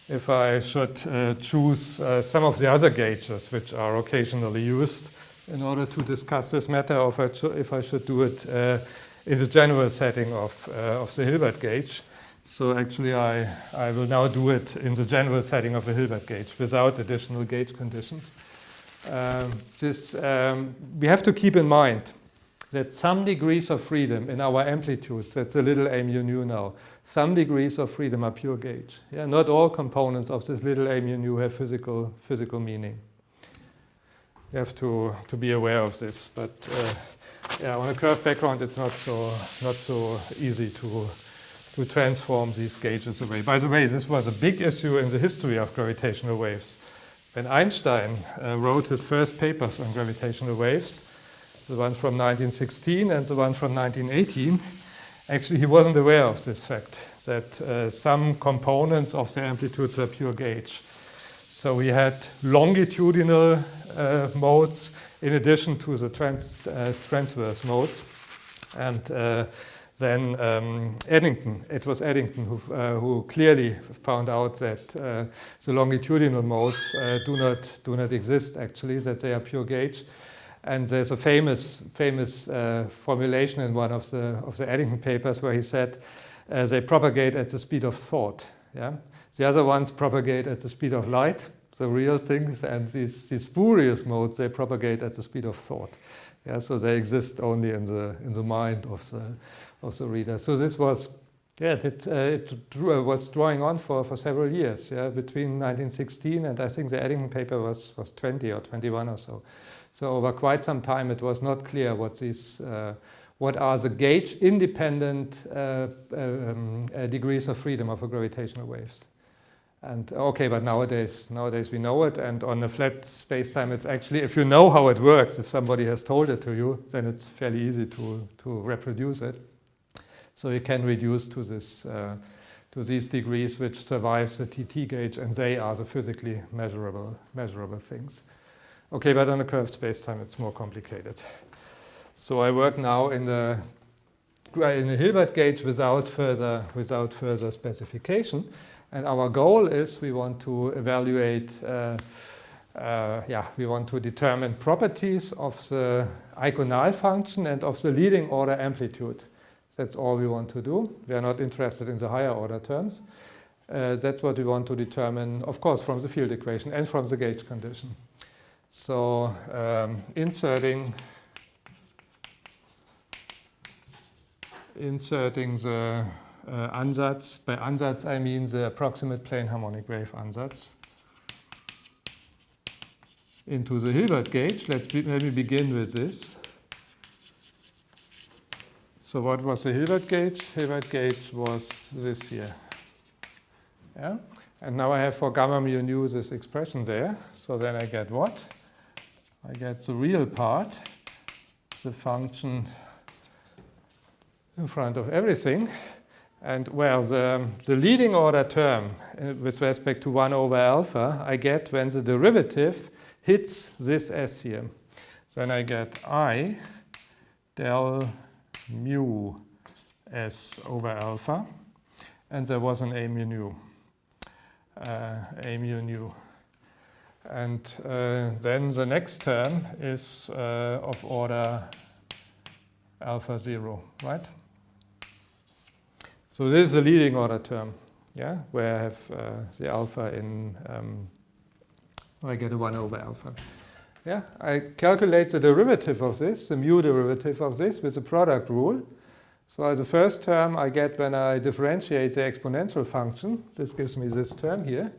if I should choose some of the other gauges which are occasionally used in order to discuss this matter, or if I should do it in the general setting of the Hilbert gauge. So actually I will now do it in the general setting of a Hilbert gauge without additional gauge conditions. We have to keep in mind that some degrees of freedom in our amplitudes, that's a little a mu nu now, some degrees of freedom are pure gauge. Yeah? Not all components of this little a mu nu have physical meaning. You have to be aware of this, but on a curved background it's not so easy to transform these gauges away. By the way, this was a big issue in the history of gravitational waves. When Einstein wrote his first papers on gravitational waves, the one from 1916 and the one from 1918, actually he wasn't aware of this fact, that some components of the amplitudes were pure gauge. So we had longitudinal modes in addition to the transverse modes. And then Eddington, it was Eddington who clearly found out that the longitudinal modes do not exist actually, that they are pure gauge. And there's a famous formulation in one of the Eddington papers where he said they propagate at the speed of thought. Yeah? The other ones propagate at the speed of light, the real things, and these spurious modes, they propagate at the speed of thought. Yeah, so they exist only in the mind of the reader. So this was, it was drawing on for several years, between 1916 and I think the Eddington paper was 20 or 21 or so. So over quite some time it was not clear what are the gauge-independent degrees of freedom of a gravitational waves. And okay, but nowadays we know it, and on a flat spacetime it's actually, if you know how it works, if somebody has told it to you, then it's fairly easy to reproduce it. So you can reduce to these degrees which survives the TT gauge, and they are the physically measurable things. Okay, but on a curved spacetime it's more complicated. So I work now in a Hilbert gauge without further specification. And our goal is we want to evaluate, we want to determine properties of the Eikonal function and of the leading order amplitude. That's all we want to do. We are not interested in the higher order terms. That's what we want to determine, of course, from the field equation and from the gauge condition. So inserting the Ansatz. By Ansatz I mean the approximate plane harmonic wave Ansatz into the Hilbert gauge. Let me begin with this. So what was the Hilbert gauge? Hilbert gauge was this here. Yeah? And now I have for gamma mu nu this expression there. So then I get what? I get the real part, the function in front of everything. And well, the leading order term with respect to 1 over alpha, I get when the derivative hits this S here, then I get I del mu S over alpha, and there was an A mu nu. A mu nu. And then the next term is of order alpha 0, right? So this is the leading order term, yeah, where I have the alpha in, I get a 1 over alpha. Yeah, I calculate the derivative of this, the mu derivative of this with the product rule. So the first term I get when I differentiate the exponential function. This gives me this term here.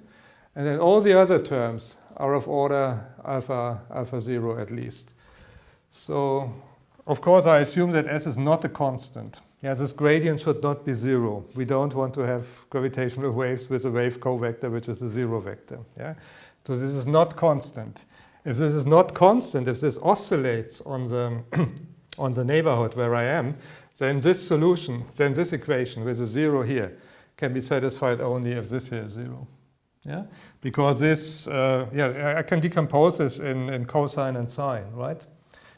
And then all the other terms are of order alpha 0 at least. So, of course, I assume that S is not a constant. Yeah, this gradient should not be 0. We don't want to have gravitational waves with a wave covector which is a 0 vector. Yeah? So this is not constant. If this is not constant, if this oscillates on the, on the neighborhood where I am, then this solution, then this equation with a 0 here can be satisfied only if this here is 0. Yeah? Because this, I can decompose this in cosine and sine, right?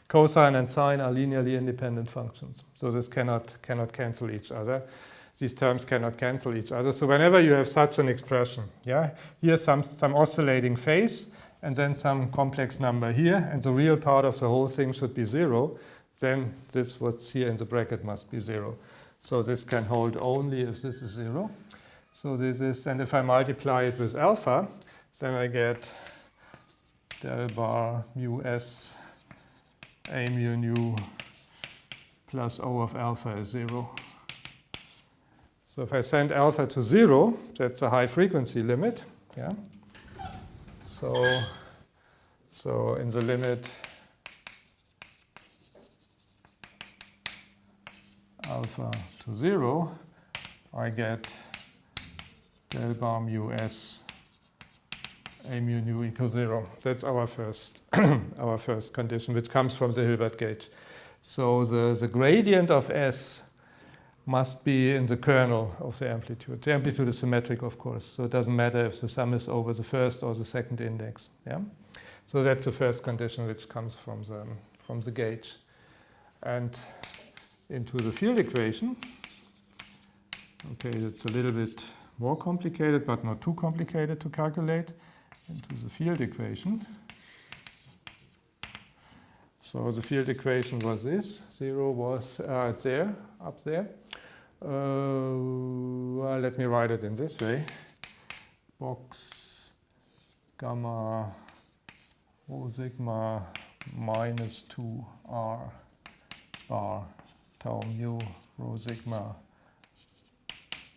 Cosine and sine are linearly independent functions. So this cannot cancel each other. These terms cannot cancel each other. So whenever you have such an expression, yeah, here's some oscillating phase, and then some complex number here, and the real part of the whole thing should be 0, then this what's here in the bracket must be 0. So this can hold only if this is 0. So this is, and if I multiply it with alpha, then I get del bar mu s a mu nu plus O of alpha is 0. So if I send alpha to 0, that's a high frequency limit. Yeah. So in the limit alpha to 0, I get del bar mu s a mu nu equals 0. That's our first our first condition, which comes from the Hilbert gauge. So the gradient of S must be in the kernel of the amplitude. The amplitude is symmetric, of course, so it doesn't matter if the sum is over the first or the second index. Yeah? So that's the first condition which comes from the gauge. And into the field equation, okay, it's a little bit more complicated, but not too complicated to calculate. Into the field equation. So the field equation was this. 0 was there, up there. Well, let me write it in this way. Box gamma rho sigma minus 2r bar tau mu rho sigma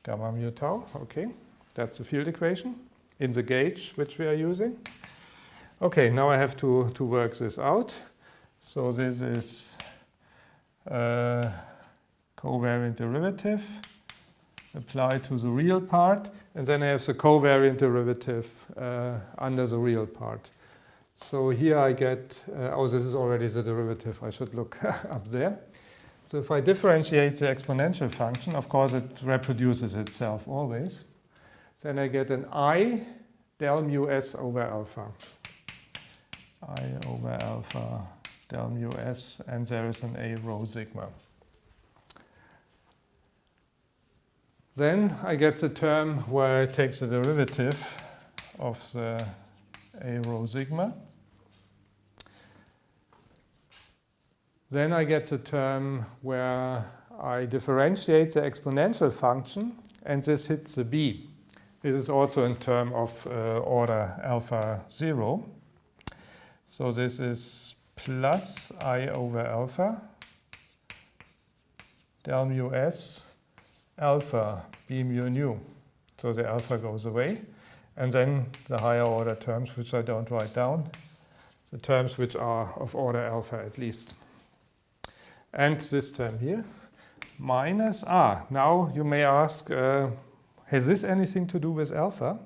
gamma mu tau. Okay, that's the field equation in the gauge which we are using. Okay, now I have to work this out. So this is covariant derivative applied to the real part, and then I have the covariant derivative under the real part. So here I get, this is already the derivative, I should look up there. So if I differentiate the exponential function, of course it reproduces itself always. Then I get an I del mu s over alpha. I over alpha del mu s, and there is an A rho sigma. Then I get the term where it takes the derivative of the A rho sigma. Then I get the term where I differentiate the exponential function, and this hits the B. This is also in term of order alpha 0. So this is plus I over alpha del mu s alpha b mu nu. So the alpha goes away. And then the higher order terms, which I don't write down, the terms which are of order alpha at least. And this term here, minus r. Now you may ask, has this anything to do with alpha?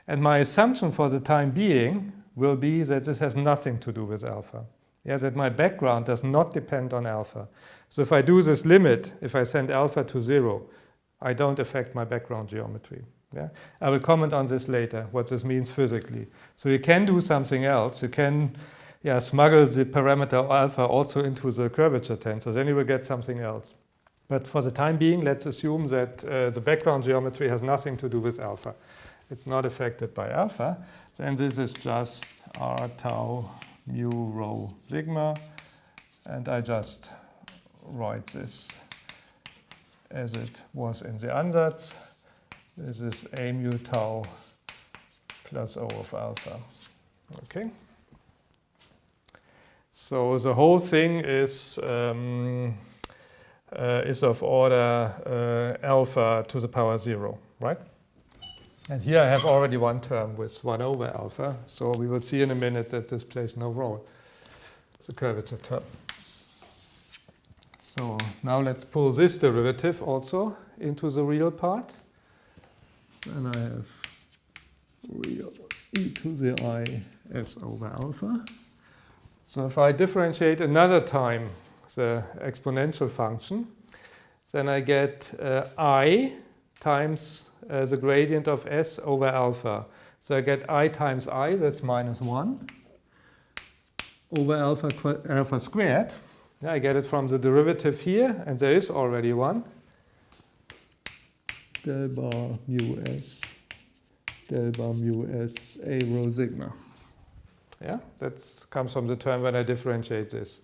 And my assumption for the time being will be that this has nothing to do with alpha. Yeah, that my background does not depend on alpha. So if I do this limit, if I send alpha to 0, I don't affect my background geometry. Yeah? I will comment on this later, what this means physically. So you can do something else. You can smuggle the parameter alpha also into the curvature tensor. Then you will get something else. But for the time being, let's assume that the background geometry has nothing to do with alpha. It's not affected by alpha. Then this is just r tau mu rho sigma. And I just write this as it was in the ansatz. This is a mu tau plus O of alpha. Okay. So the whole thing is of order alpha to the power 0, right? And here I have already one term with 1 over alpha. So we will see in a minute that this plays no role. It's a curvature term. So now let's pull this derivative also into the real part. And I have real e to the I s over alpha. So if I differentiate another time the exponential function, then I get I times the gradient of s over alpha. So I get I times I, that's minus 1, over alpha squared. Yeah, I get it from the derivative here, and there is already one. Del bar mu s a rho sigma. Yeah, that comes from the term when I differentiate this.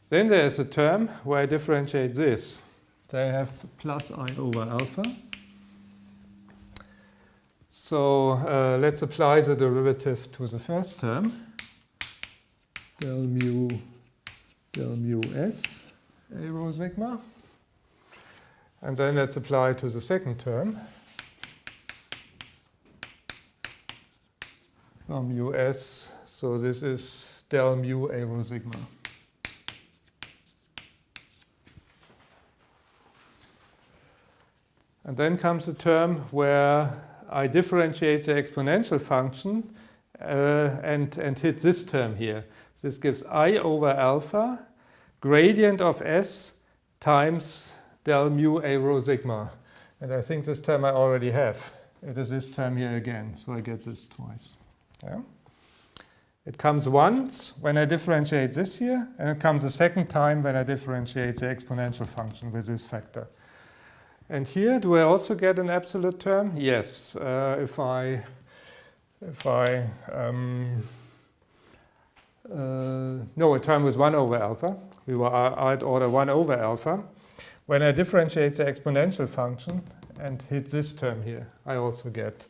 Then there is a term where I differentiate this. So I have plus I over alpha. So let's apply the derivative to the first term. Del mu s a rho sigma. And then let's apply to the second term. Mu s, so this is del mu a rho sigma. And then comes the term where I differentiate the exponential function and hit this term here. This gives I over alpha, gradient of s times del mu a rho sigma. And I think this term I already have. It is this term here again, so I get this twice. Yeah? It comes once when I differentiate this here, and it comes a second time when I differentiate the exponential function with this factor. And here, do I also get an absolute term? Yes. If I no, a term with 1 over alpha. We were at order 1 over alpha. When I differentiate the exponential function and hit this term here, I also get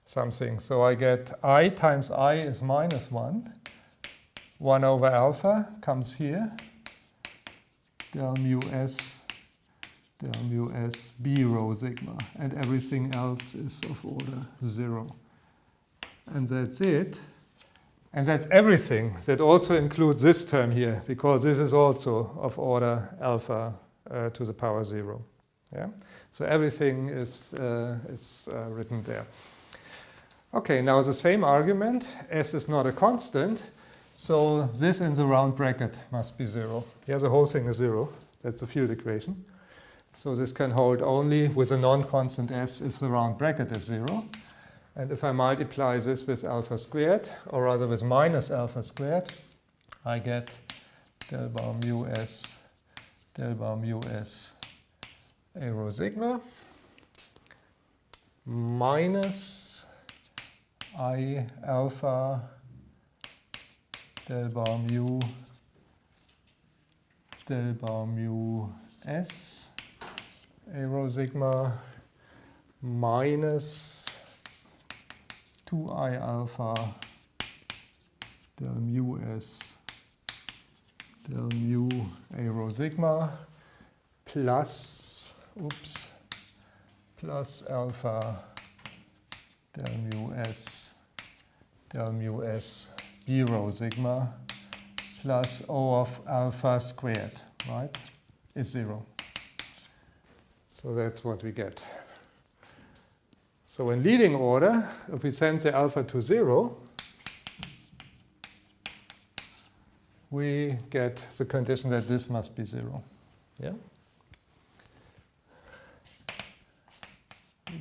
something. So I get I times I is minus 1. 1 over alpha comes here. Del mu s b rho sigma. And everything else is of order 0. And that's it. And that's everything. That also includes this term here, because this is also of order alpha to the power 0. Yeah? So everything is written there. Okay, now the same argument. S is not a constant, so this in the round bracket must be 0. Yeah, the whole thing is 0. That's the field equation. So this can hold only with a non-constant S if the round bracket is 0. And if I multiply this with alpha squared, or rather with minus alpha squared, I get del bar mu s a rho sigma minus I alpha del bar mu s a rho sigma minus 2I alpha del mu s del mu a rho sigma plus alpha del mu s b rho sigma plus O of alpha squared, right, is 0. So that's what we get. So in leading order, if we send the alpha to 0, we get the condition that this must be 0. Yeah?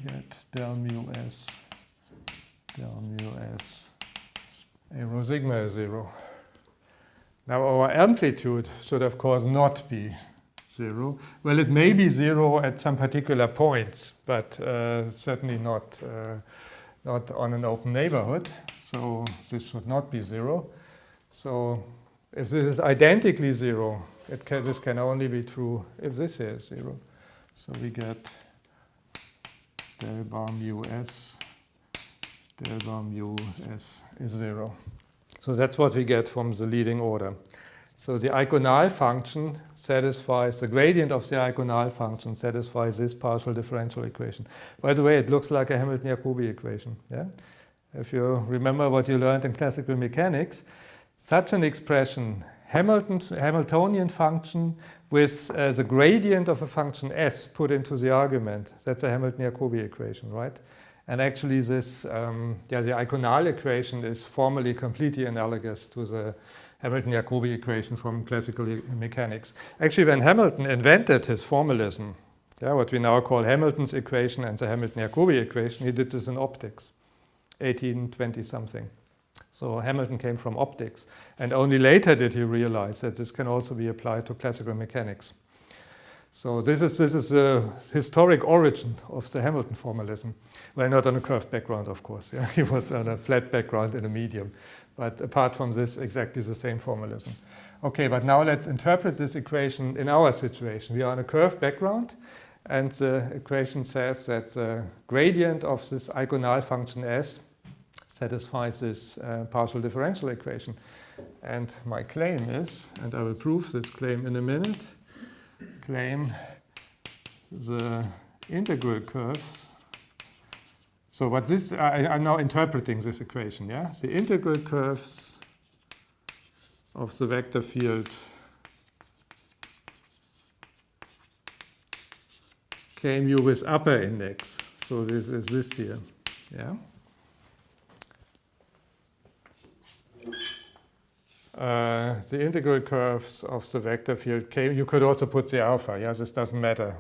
get del mu s a rho sigma is 0. Now our amplitude should of course not be 0. Well, it may be 0 at some particular points, but certainly not on an open neighborhood. So this should not be 0. So if this is identically 0, this can only be true if this here is 0. So we get del bar mu s is 0. So that's what we get from the leading order. So the Eikonal function satisfies, the gradient of the Eikonal function satisfies this partial differential equation. By the way, it looks like a Hamilton-Jacobi equation. Yeah? If you remember what you learned in classical mechanics, such an expression, Hamiltonian function with the gradient of a function s put into the argument, that's a Hamilton-Jacobi equation, right? And actually this, the Eikonal equation is formally completely analogous to the Hamilton-Jacobi equation from classical mechanics. Actually, when Hamilton invented his formalism, what we now call Hamilton's equation and the Hamilton-Jacobi equation, he did this in optics, 1820 something. So Hamilton came from optics, and only later did he realize that this can also be applied to classical mechanics. So this is the historic origin of the Hamilton formalism. Well, not on a curved background, of course. Yeah? He was on a flat background in a medium. But apart from this, exactly the same formalism. Okay, but now let's interpret this equation in our situation. We are on a curved background, and the equation says that the gradient of this Eikonal function s satisfies this partial differential equation. And my claim is, and I will prove this claim in a minute, claim the integral curves. So what this, I'm now interpreting this equation, yeah? The integral curves of the vector field KMU with upper index. So this is this here, yeah? The integral curves of the vector field K, you could also put the alpha, yeah? This doesn't matter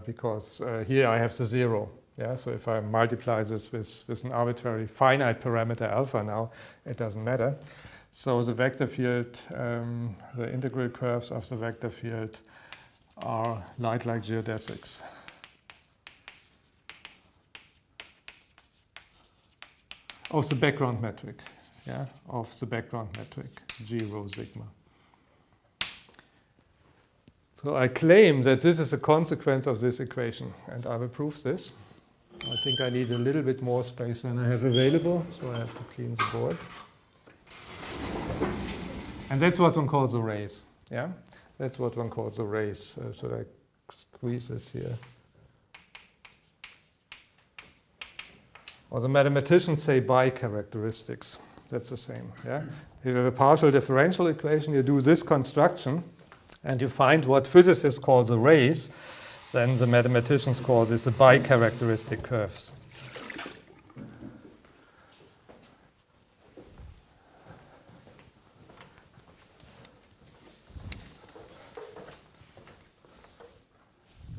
because here I have the 0. Yeah, so if I multiply this with an arbitrary finite parameter alpha now, it doesn't matter. So the vector field, the integral curves of the vector field are light like geodesics. Of the background metric, yeah, of the background metric, G rho sigma. So I claim that this is a consequence of this equation, and I will prove this. I think I need a little bit more space than I have available, so I have to clean the board. And that's what one calls a race. Yeah, that's what one calls a race. Should I squeeze this here? Or the mathematicians say bi-characteristics. That's the same. Yeah, if you have a partial differential equation, you do this construction, and you find what physicists call the race. Then the mathematicians call this the bi-characteristic curves.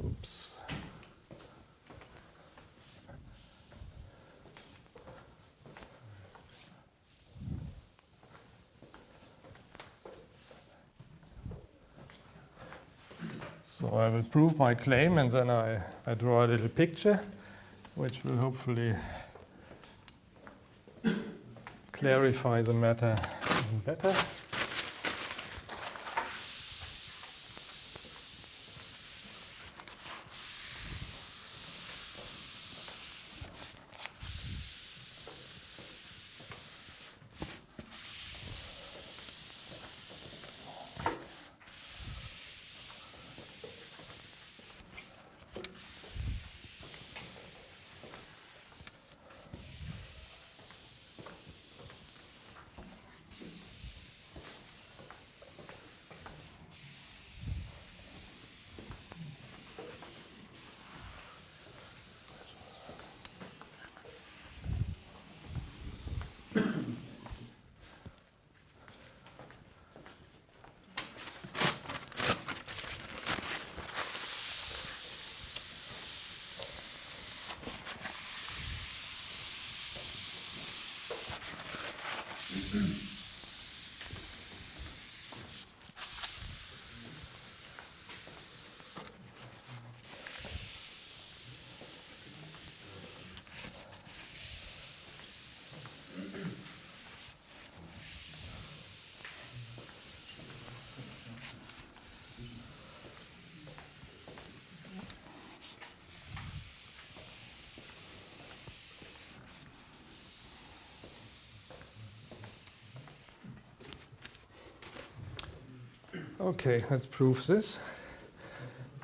Oops. So I will prove my claim, and then I draw a little picture, which will hopefully clarify the matter even better. Okay, let's prove this.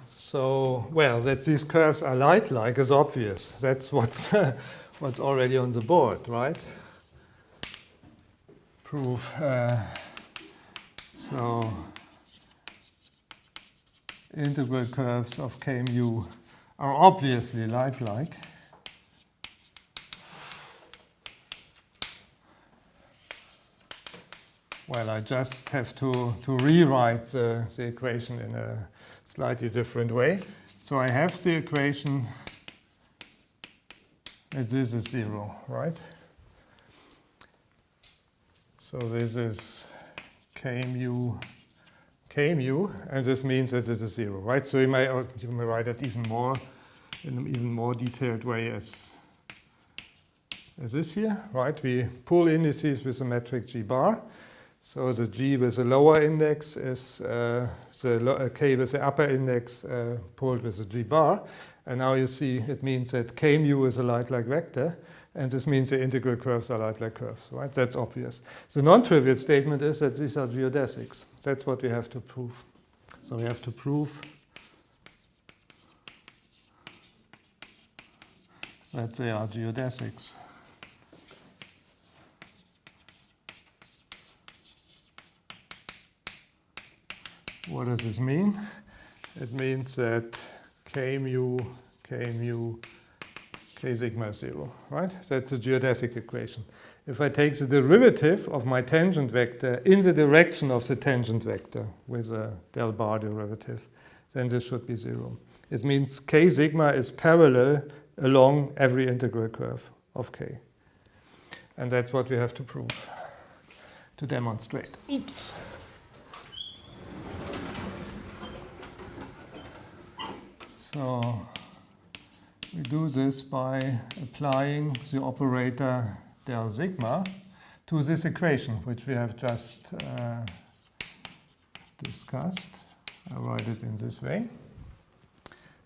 So, well, that these curves are light-like is obvious. That's what's what's already on the board, right? Proof. So, integral curves of k mu are obviously light-like. Well, I just have to rewrite the equation in a slightly different way. So I have the equation that this is 0, right? So this is k mu, and this means that this is 0, right? So you may write it even more in an even more detailed way as this here, right? We pull indices with the metric g bar. So the g with the lower index is the k with the upper index pulled with the g bar. And now you see it means that k mu is a light-like vector, and this means the integral curves are light-like curves, right? That's obvious. The non-trivial statement is that these are geodesics. That's what we have to prove. So we have to prove that they are geodesics. What does this mean? It means that k mu, k sigma is 0, right? That's the geodesic equation. If I take the derivative of my tangent vector in the direction of the tangent vector with a del bar derivative, then this should be 0. It means k sigma is parallel along every integral curve of k. And that's what we have to prove, to demonstrate. Oops. So we do this by applying the operator del sigma to this equation, which we have just discussed. I write it in this way.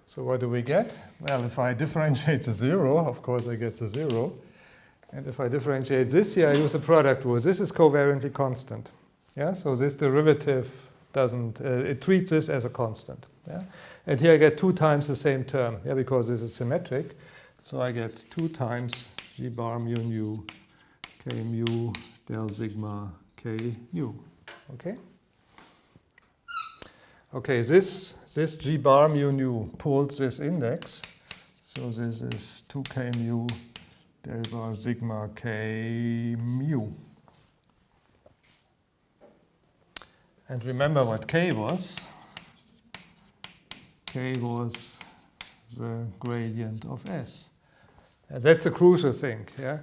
So what do we get? Well, if I differentiate the 0, of course I get the 0. And if I differentiate this here, I use the product rule. This is covariantly constant. Yeah, so this derivative doesn't, it treats this as a constant. Yeah? And here I get 2 times the same term, yeah, because this is symmetric. So I get 2 times g bar mu nu k mu del sigma k mu. Okay? Okay, this g bar mu nu pulls this index. So this is 2k mu del bar sigma k mu. And remember what k was. K was the gradient of S. That's a crucial thing. Yeah?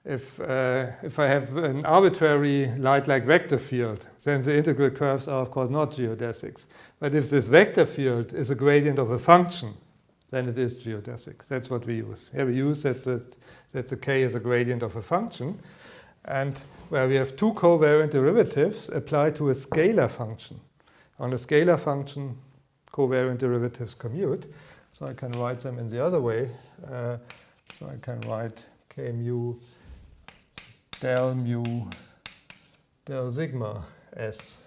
If I have an arbitrary light-like vector field, then the integral curves are, of course, not geodesics. But if this vector field is a gradient of a function, then it is geodesic. That's what we use. Yeah, we use that the k is a gradient of a function. And where we have 2 covariant derivatives applied to a scalar function. On a scalar function, covariant derivatives commute. So I can write them in the other way. So I can write k mu del sigma S.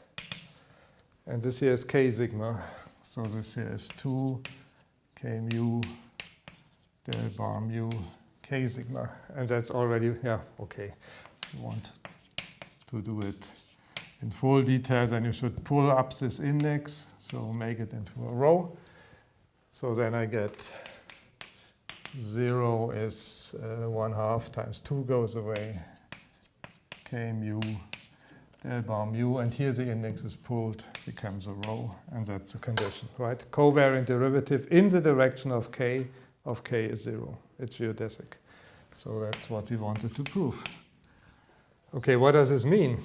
And this here is k sigma. So this here is 2 k mu del bar mu k sigma. And that's already, yeah, okay. You want to do it in full detail, then you should pull up this index, so make it into a row. So then I get 0 is 1/2 times 2 goes away, k mu del bar mu, and here the index is pulled, becomes a row, and that's the condition, right? Covariant derivative in the direction of k is 0. It's geodesic. So that's what we wanted to prove. Okay, what does this mean?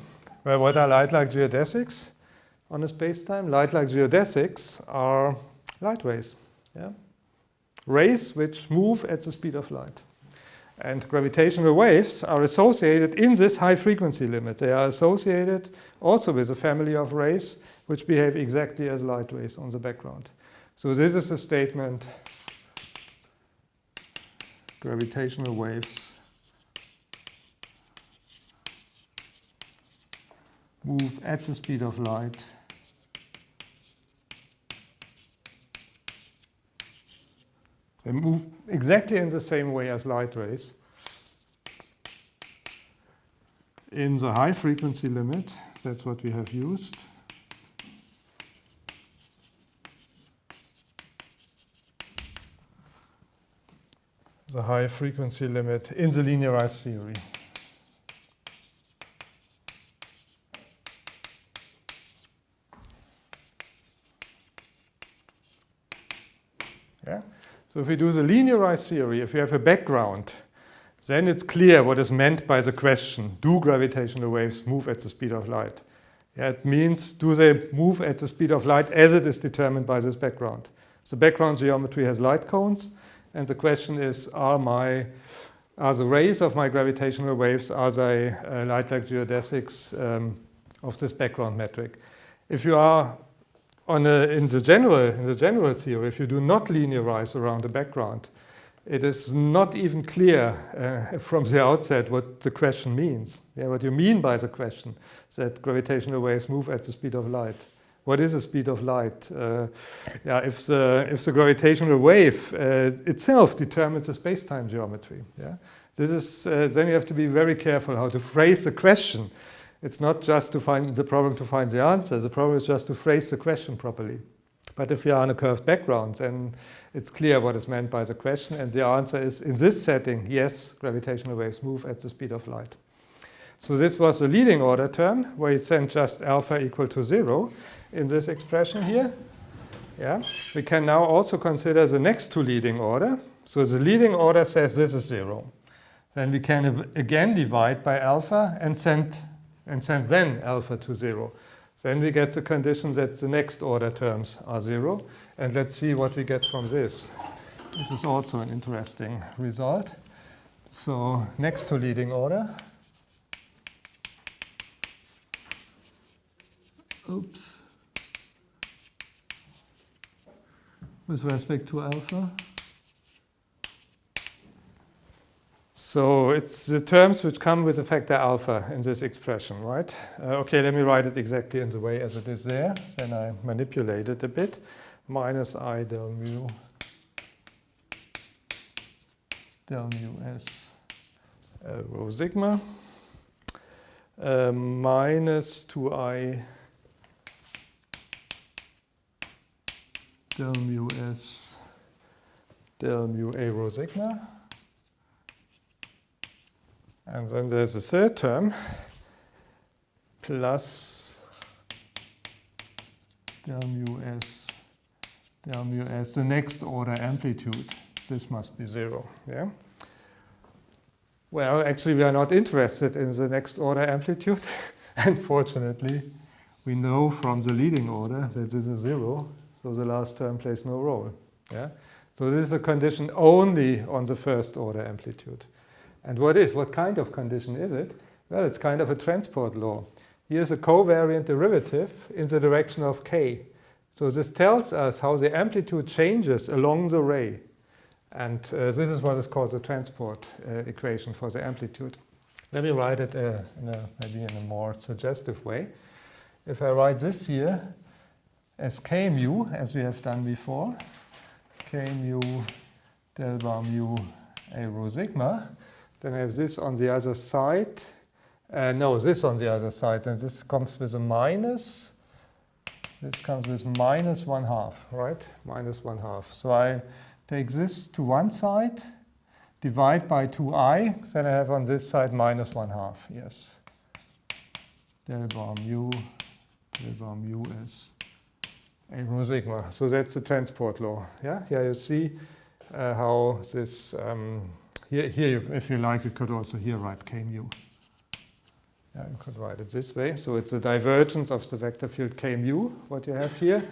Well, what are light-like geodesics on a space-time? Light-like geodesics are light rays. Yeah? Rays which move at the speed of light. And gravitational waves are associated in this high frequency limit. They are associated also with a family of rays which behave exactly as light rays on the background. So this is a statement: gravitational waves move at the speed of light They move exactly in the same way as light rays in the high frequency limit. That's what we have used. The high frequency limit in the linearized theory. Yeah? So if we do the linearized theory, if we have a background, then it's clear what is meant by the question, do gravitational waves move at the speed of light? Yeah, it means, do they move at the speed of light as it is determined by this background? The background geometry has light cones, and the question is, are the rays of my gravitational waves, are they light-like geodesics of this background metric? If you are in the general theory, if you do not linearize around the background, it is not even clear from the outset what the question means. Yeah, what you mean by the question, that gravitational waves move at the speed of light. What is the speed of light? If the gravitational wave itself determines the space-time geometry, yeah, this is then you have to be very careful how to phrase the question. It's not just to find the problem to find the answer. The problem is just to phrase the question properly. But if you are on a curved background, then it's clear what is meant by the question, and the answer is, in this setting, yes, gravitational waves move at the speed of light. So this was the leading order term, where you send just alpha equal to 0 in this expression here. Yeah. We can now also consider the next two leading order. So the leading order says this is 0. Then we can again divide by alpha and send then alpha to 0. Then we get the condition that the next order terms are 0. And let's see what we get from this. This is also an interesting result. So next to leading order. Oops. With respect to alpha. So it's the terms which come with the factor alpha in this expression, right? Okay, let me write it exactly in the way as it is there. Then I manipulate it a bit. Minus I del mu s rho sigma minus 2I del mu s del mu a rho sigma. And then there's a third term, plus del mu s, the next order amplitude. This must be 0. Yeah? Well, actually, we are not interested in the next order amplitude. Unfortunately, we know from the leading order that this is 0, so the last term plays no role. Yeah? So this is a condition only on the first order amplitude. And what kind of condition is it? Well, it's kind of a transport law. Here's a covariant derivative in the direction of k. So this tells us how the amplitude changes along the ray. And this is what is called the transport equation for the amplitude. Let me write it maybe in a more suggestive way. If I write this here as k mu, as we have done before, k mu del bar mu a rho sigma, then I have this on the other side. This on the other side. And this comes with a minus. This comes with minus 1/2, right? Minus 1/2. So I take this to one side, divide by 2I. Then I have on this side minus 1/2. Yes. Del bar mu is a rho sigma. So that's the transport law. Yeah. Here you see how this. Here, if you like, you could also here write k mu. I could write it this way. So it's the divergence of the vector field k mu, what you have here.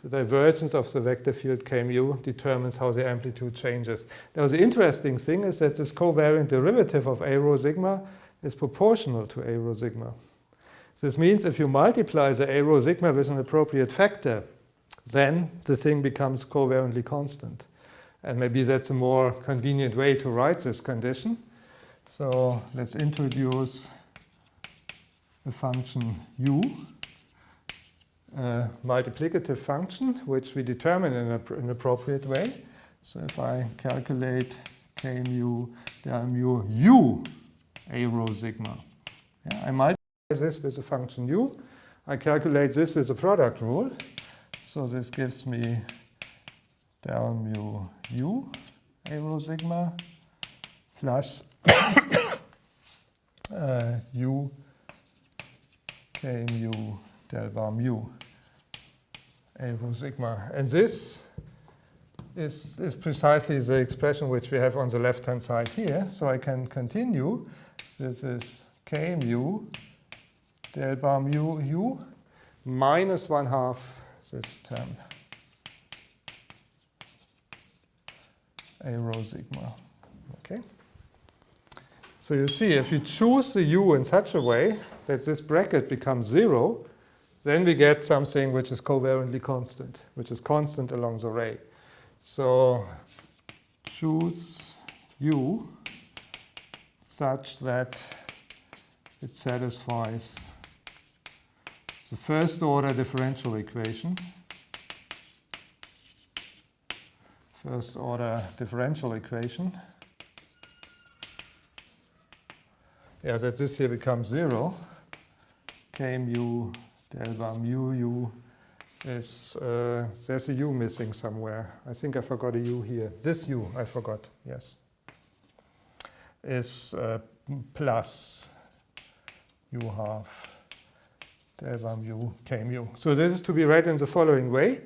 The divergence of the vector field k mu determines how the amplitude changes. Now the interesting thing is that this covariant derivative of a rho sigma is proportional to a rho sigma. This means if you multiply the a rho sigma with an appropriate factor, then the thing becomes covariantly constant. And maybe that's a more convenient way to write this condition. So let's introduce the function u, a multiplicative function, which we determine in an appropriate way. So if I calculate k mu del mu u a rho sigma, I multiply this with the function u. I calculate this with the product rule. So this gives me del mu u a rho sigma plus u k mu del bar mu a rho sigma. And this is precisely the expression which we have on the left-hand side here. So I can continue. This is k mu del bar mu u minus 1/2 this term a rho sigma. Okay. So you see, if you choose the u in such a way that this bracket becomes 0, then we get something which is covariantly constant, which is constant along the ray. So choose u such that it satisfies the first order differential equation. First order differential equation. Yeah, that this here becomes 0. K mu del bar mu u is, there's a u missing somewhere. I think I forgot a u here. This u I forgot, yes. Is plus u12 del bar mu k mu. So this is to be read in the following way.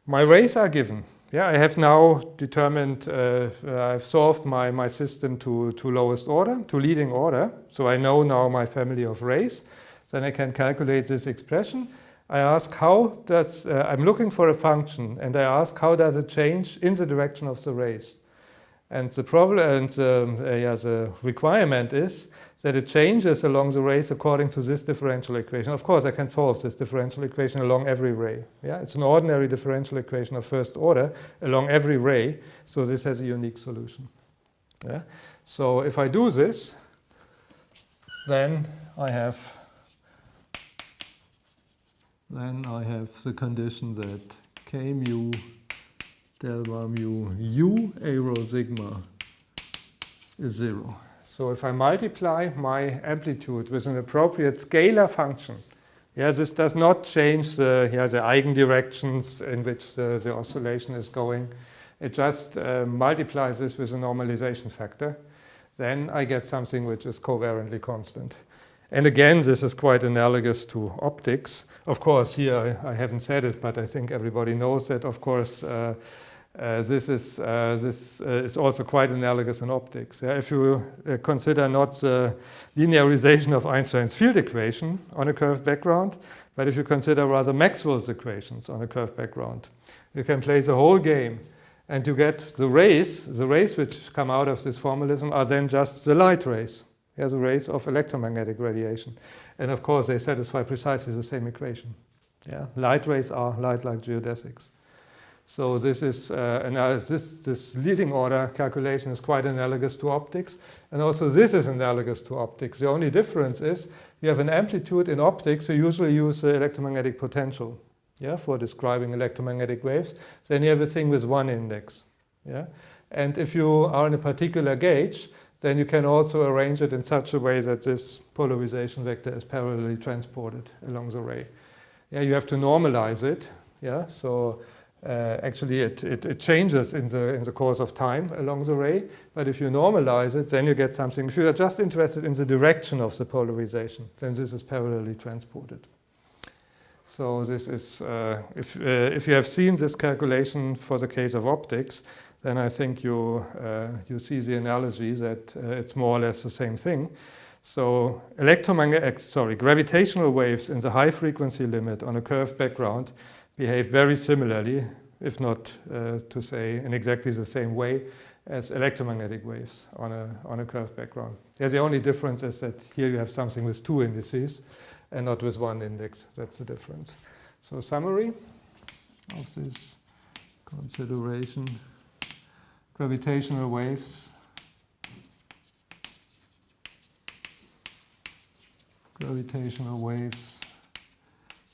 My rays are given. Yeah, I have now determined, I've solved my system to lowest order, to leading order. So I know now my family of rays. Then I can calculate this expression. I ask how does, I'm looking for a function, and I ask how does it change in the direction of the rays. And the problem, and the requirement is that it changes along the rays according to this differential equation. Of course, I can solve this differential equation along every ray. Yeah, it's an ordinary differential equation of first order along every ray. So this has a unique solution. Yeah. So if I do this, then I have the condition that k mu del bar mu u a rho sigma is 0. So if I multiply my amplitude with an appropriate scalar function, yeah, this does not change the eigendirections in which the oscillation is going. It just multiplies this with a normalization factor. Then I get something which is covariantly constant. And again, this is quite analogous to optics. Of course, here I haven't said it, but I think everybody knows that, of course, this is also quite analogous in optics. Yeah? If you consider not the linearization of Einstein's field equation on a curved background, but if you consider rather Maxwell's equations on a curved background, you can play the whole game. And you get the rays which come out of this formalism are then just the light rays. The rays of electromagnetic radiation. And of course, they satisfy precisely the same equation. Yeah? Light rays are light-like geodesics. So this is this leading order calculation is quite analogous to optics. And also this is analogous to optics. The only difference is you have an amplitude in optics. You usually use the electromagnetic potential, yeah, for describing electromagnetic waves. Then you have a thing with one index. Yeah? And if you are in a particular gauge, then you can also arrange it in such a way that this polarization vector is parallelly transported along the ray. Yeah, you have to normalize it. Yeah, so actually it changes in the course of time along the ray. But if you normalize it, then you get something. If you are just interested in the direction of the polarization, then this is parallelly transported. So this is if you have seen this calculation for the case of optics, then I think you see the analogy that it's more or less the same thing. So gravitational waves in the high frequency limit on a curved background behave very similarly, if not to say in exactly the same way as electromagnetic waves on a curved background. The only difference is that here you have something with two indices and not with one index. That's the difference. So summary of this consideration: gravitational waves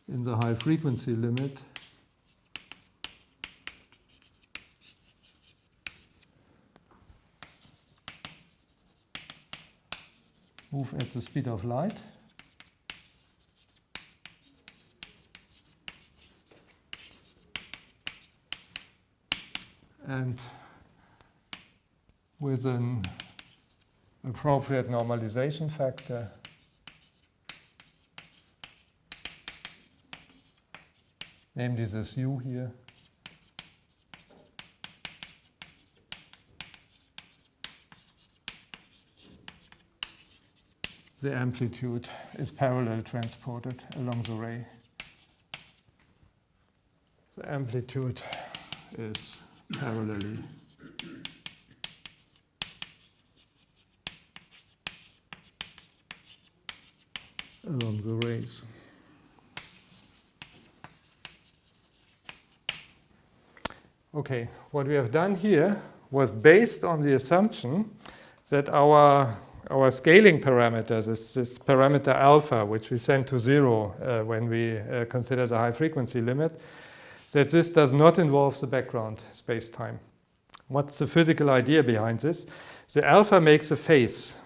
in the high frequency limit move at the speed of light and with an appropriate normalization factor namely this u here, the amplitude is parallel transported along the ray. The amplitude is parallelly along the rays. Okay, what we have done here was based on the assumption that our scaling parameters, this parameter alpha, which we send to 0 when we consider the high frequency limit, that this does not involve the background space-time. What's the physical idea behind this? The alpha makes the phase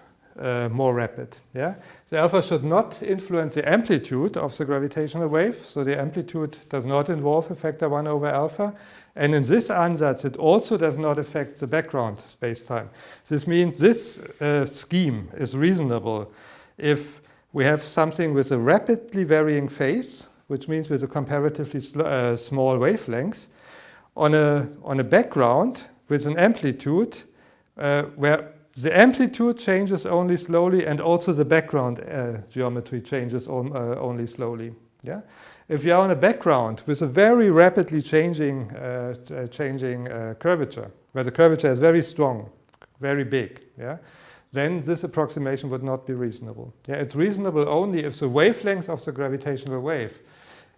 more rapid. Yeah? The alpha should not influence the amplitude of the gravitational wave, so the amplitude does not involve a factor 1 over alpha. And in this ansatz, it also does not affect the background space-time. This means this scheme is reasonable if we have something with a rapidly varying phase, which means with a comparatively small wavelength, on a background with an amplitude where the amplitude changes only slowly and also the background geometry changes only slowly. Yeah? If you are on a background with a very rapidly changing curvature, where the curvature is very strong, very big, yeah, then this approximation would not be reasonable. Yeah, it's reasonable only if the wavelength of the gravitational wave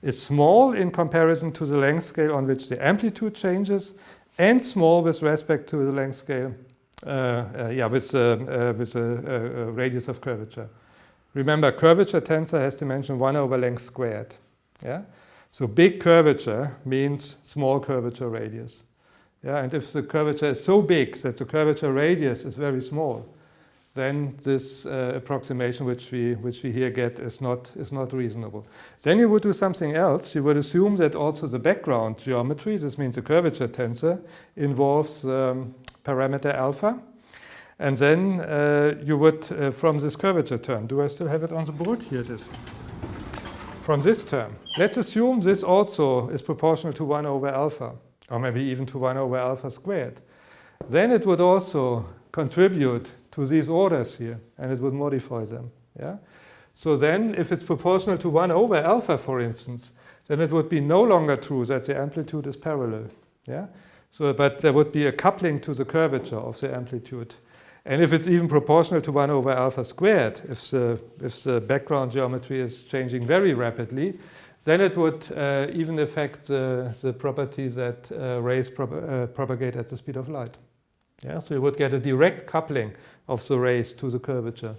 is small in comparison to the length scale on which the amplitude changes, and small with respect to the length scale, with a radius of curvature. Remember, curvature tensor has dimension 1 over length squared. Yeah? So big curvature means small curvature radius. Yeah? And if the curvature is so big that the curvature radius is very small, then this approximation which we here get is not reasonable. Then you would do something else. You would assume that also the background geometry, this means the curvature tensor, involves parameter alpha. And then you would, from this curvature term, do I still have it on the board? Here it is. From this term, let's assume this also is proportional to 1 over alpha, or maybe even to 1 over alpha squared. Then it would also contribute to these orders here, and it would modify them. Yeah? So then, if it's proportional to 1 over alpha, for instance, then it would be no longer true that the amplitude is parallel. Yeah? So, but there would be a coupling to the curvature of the amplitude. And if it's even proportional to 1 over alpha squared, if the background geometry is changing very rapidly, then it would even affect the property that rays propagate at the speed of light. Yeah? So you would get a direct coupling of the rays to the curvature.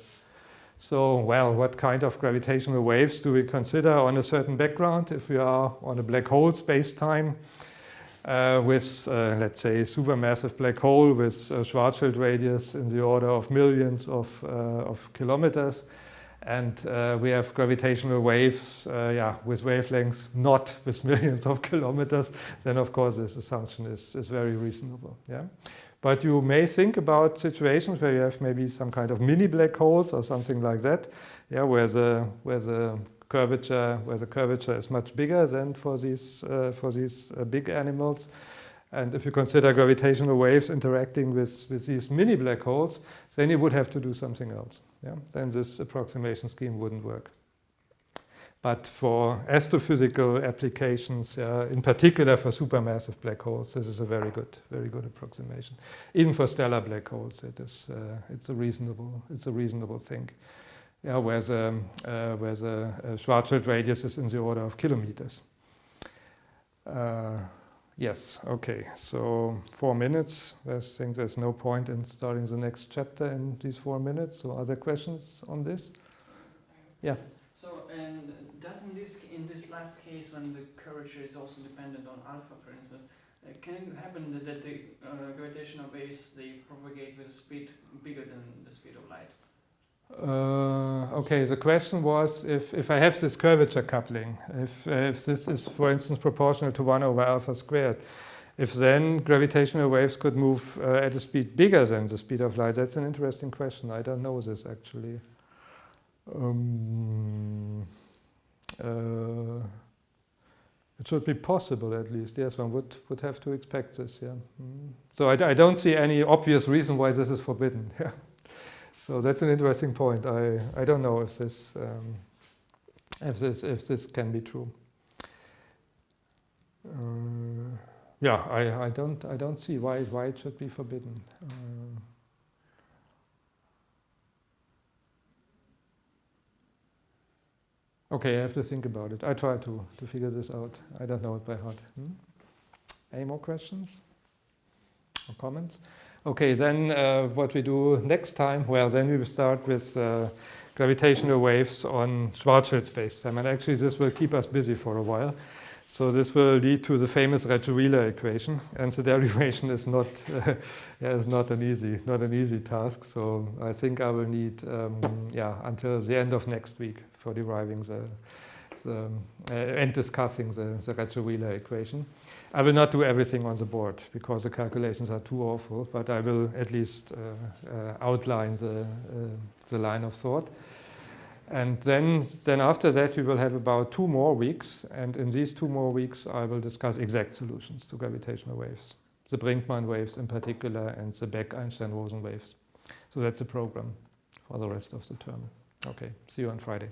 So, well, what kind of gravitational waves do we consider on a certain background if we are on a black hole space-time? With, let's say, a supermassive black hole with a Schwarzschild radius in the order of millions of kilometers. And we have gravitational waves with wavelengths not with millions of kilometers. Then, of course, this assumption is very reasonable. Yeah? But you may think about situations where you have maybe some kind of mini black holes or something like that, yeah, where the curvature is much bigger than for these big animals. And if you consider gravitational waves interacting with these mini black holes, then you would have to do something else. Yeah? Then this approximation scheme wouldn't work. But for astrophysical applications, in particular for supermassive black holes, this is a very good approximation. Even for stellar black holes, it's a reasonable thing. Yeah, where the Schwarzschild radius is in the order of kilometers. Yes, okay, so 4 minutes. I think there's no point in starting the next chapter in these 4 minutes. So are there questions on this? Yeah. So, and doesn't this, in this last case, when the curvature is also dependent on alpha, for instance, can it happen that the gravitational waves, they propagate with a speed bigger than the speed of light? Okay, the question was if I have this curvature coupling, if this is, for instance, proportional to 1 over alpha squared, if then gravitational waves could move at a speed bigger than the speed of light. That's an interesting question. I don't know this actually. It should be possible at least. Yes, one would have to expect this. Yeah. So I don't see any obvious reason why this is forbidden. Yeah. So that's an interesting point. I don't know if this can be true. Yeah, I don't see why it should be forbidden. Okay, I have to think about it. I try to figure this out. I don't know it by heart. Any more questions or comments? Okay, then what we do next time, well, then we will start with gravitational waves on Schwarzschild spacetime. And actually this will keep us busy for a while. So this will lead to the famous Recco-Wheeler equation, and the derivation is not an easy task. So I think I will need until the end of next week for deriving and discussing the Recco-Wheeler equation. I will not do everything on the board because the calculations are too awful, but I will at least outline the line of thought. And then after that, we will have about 2 more weeks. And in these 2 more weeks, I will discuss exact solutions to gravitational waves, the Brinkmann waves in particular, and the Beck-Einstein-Rosen waves. So that's the program for the rest of the term. Okay, see you on Friday.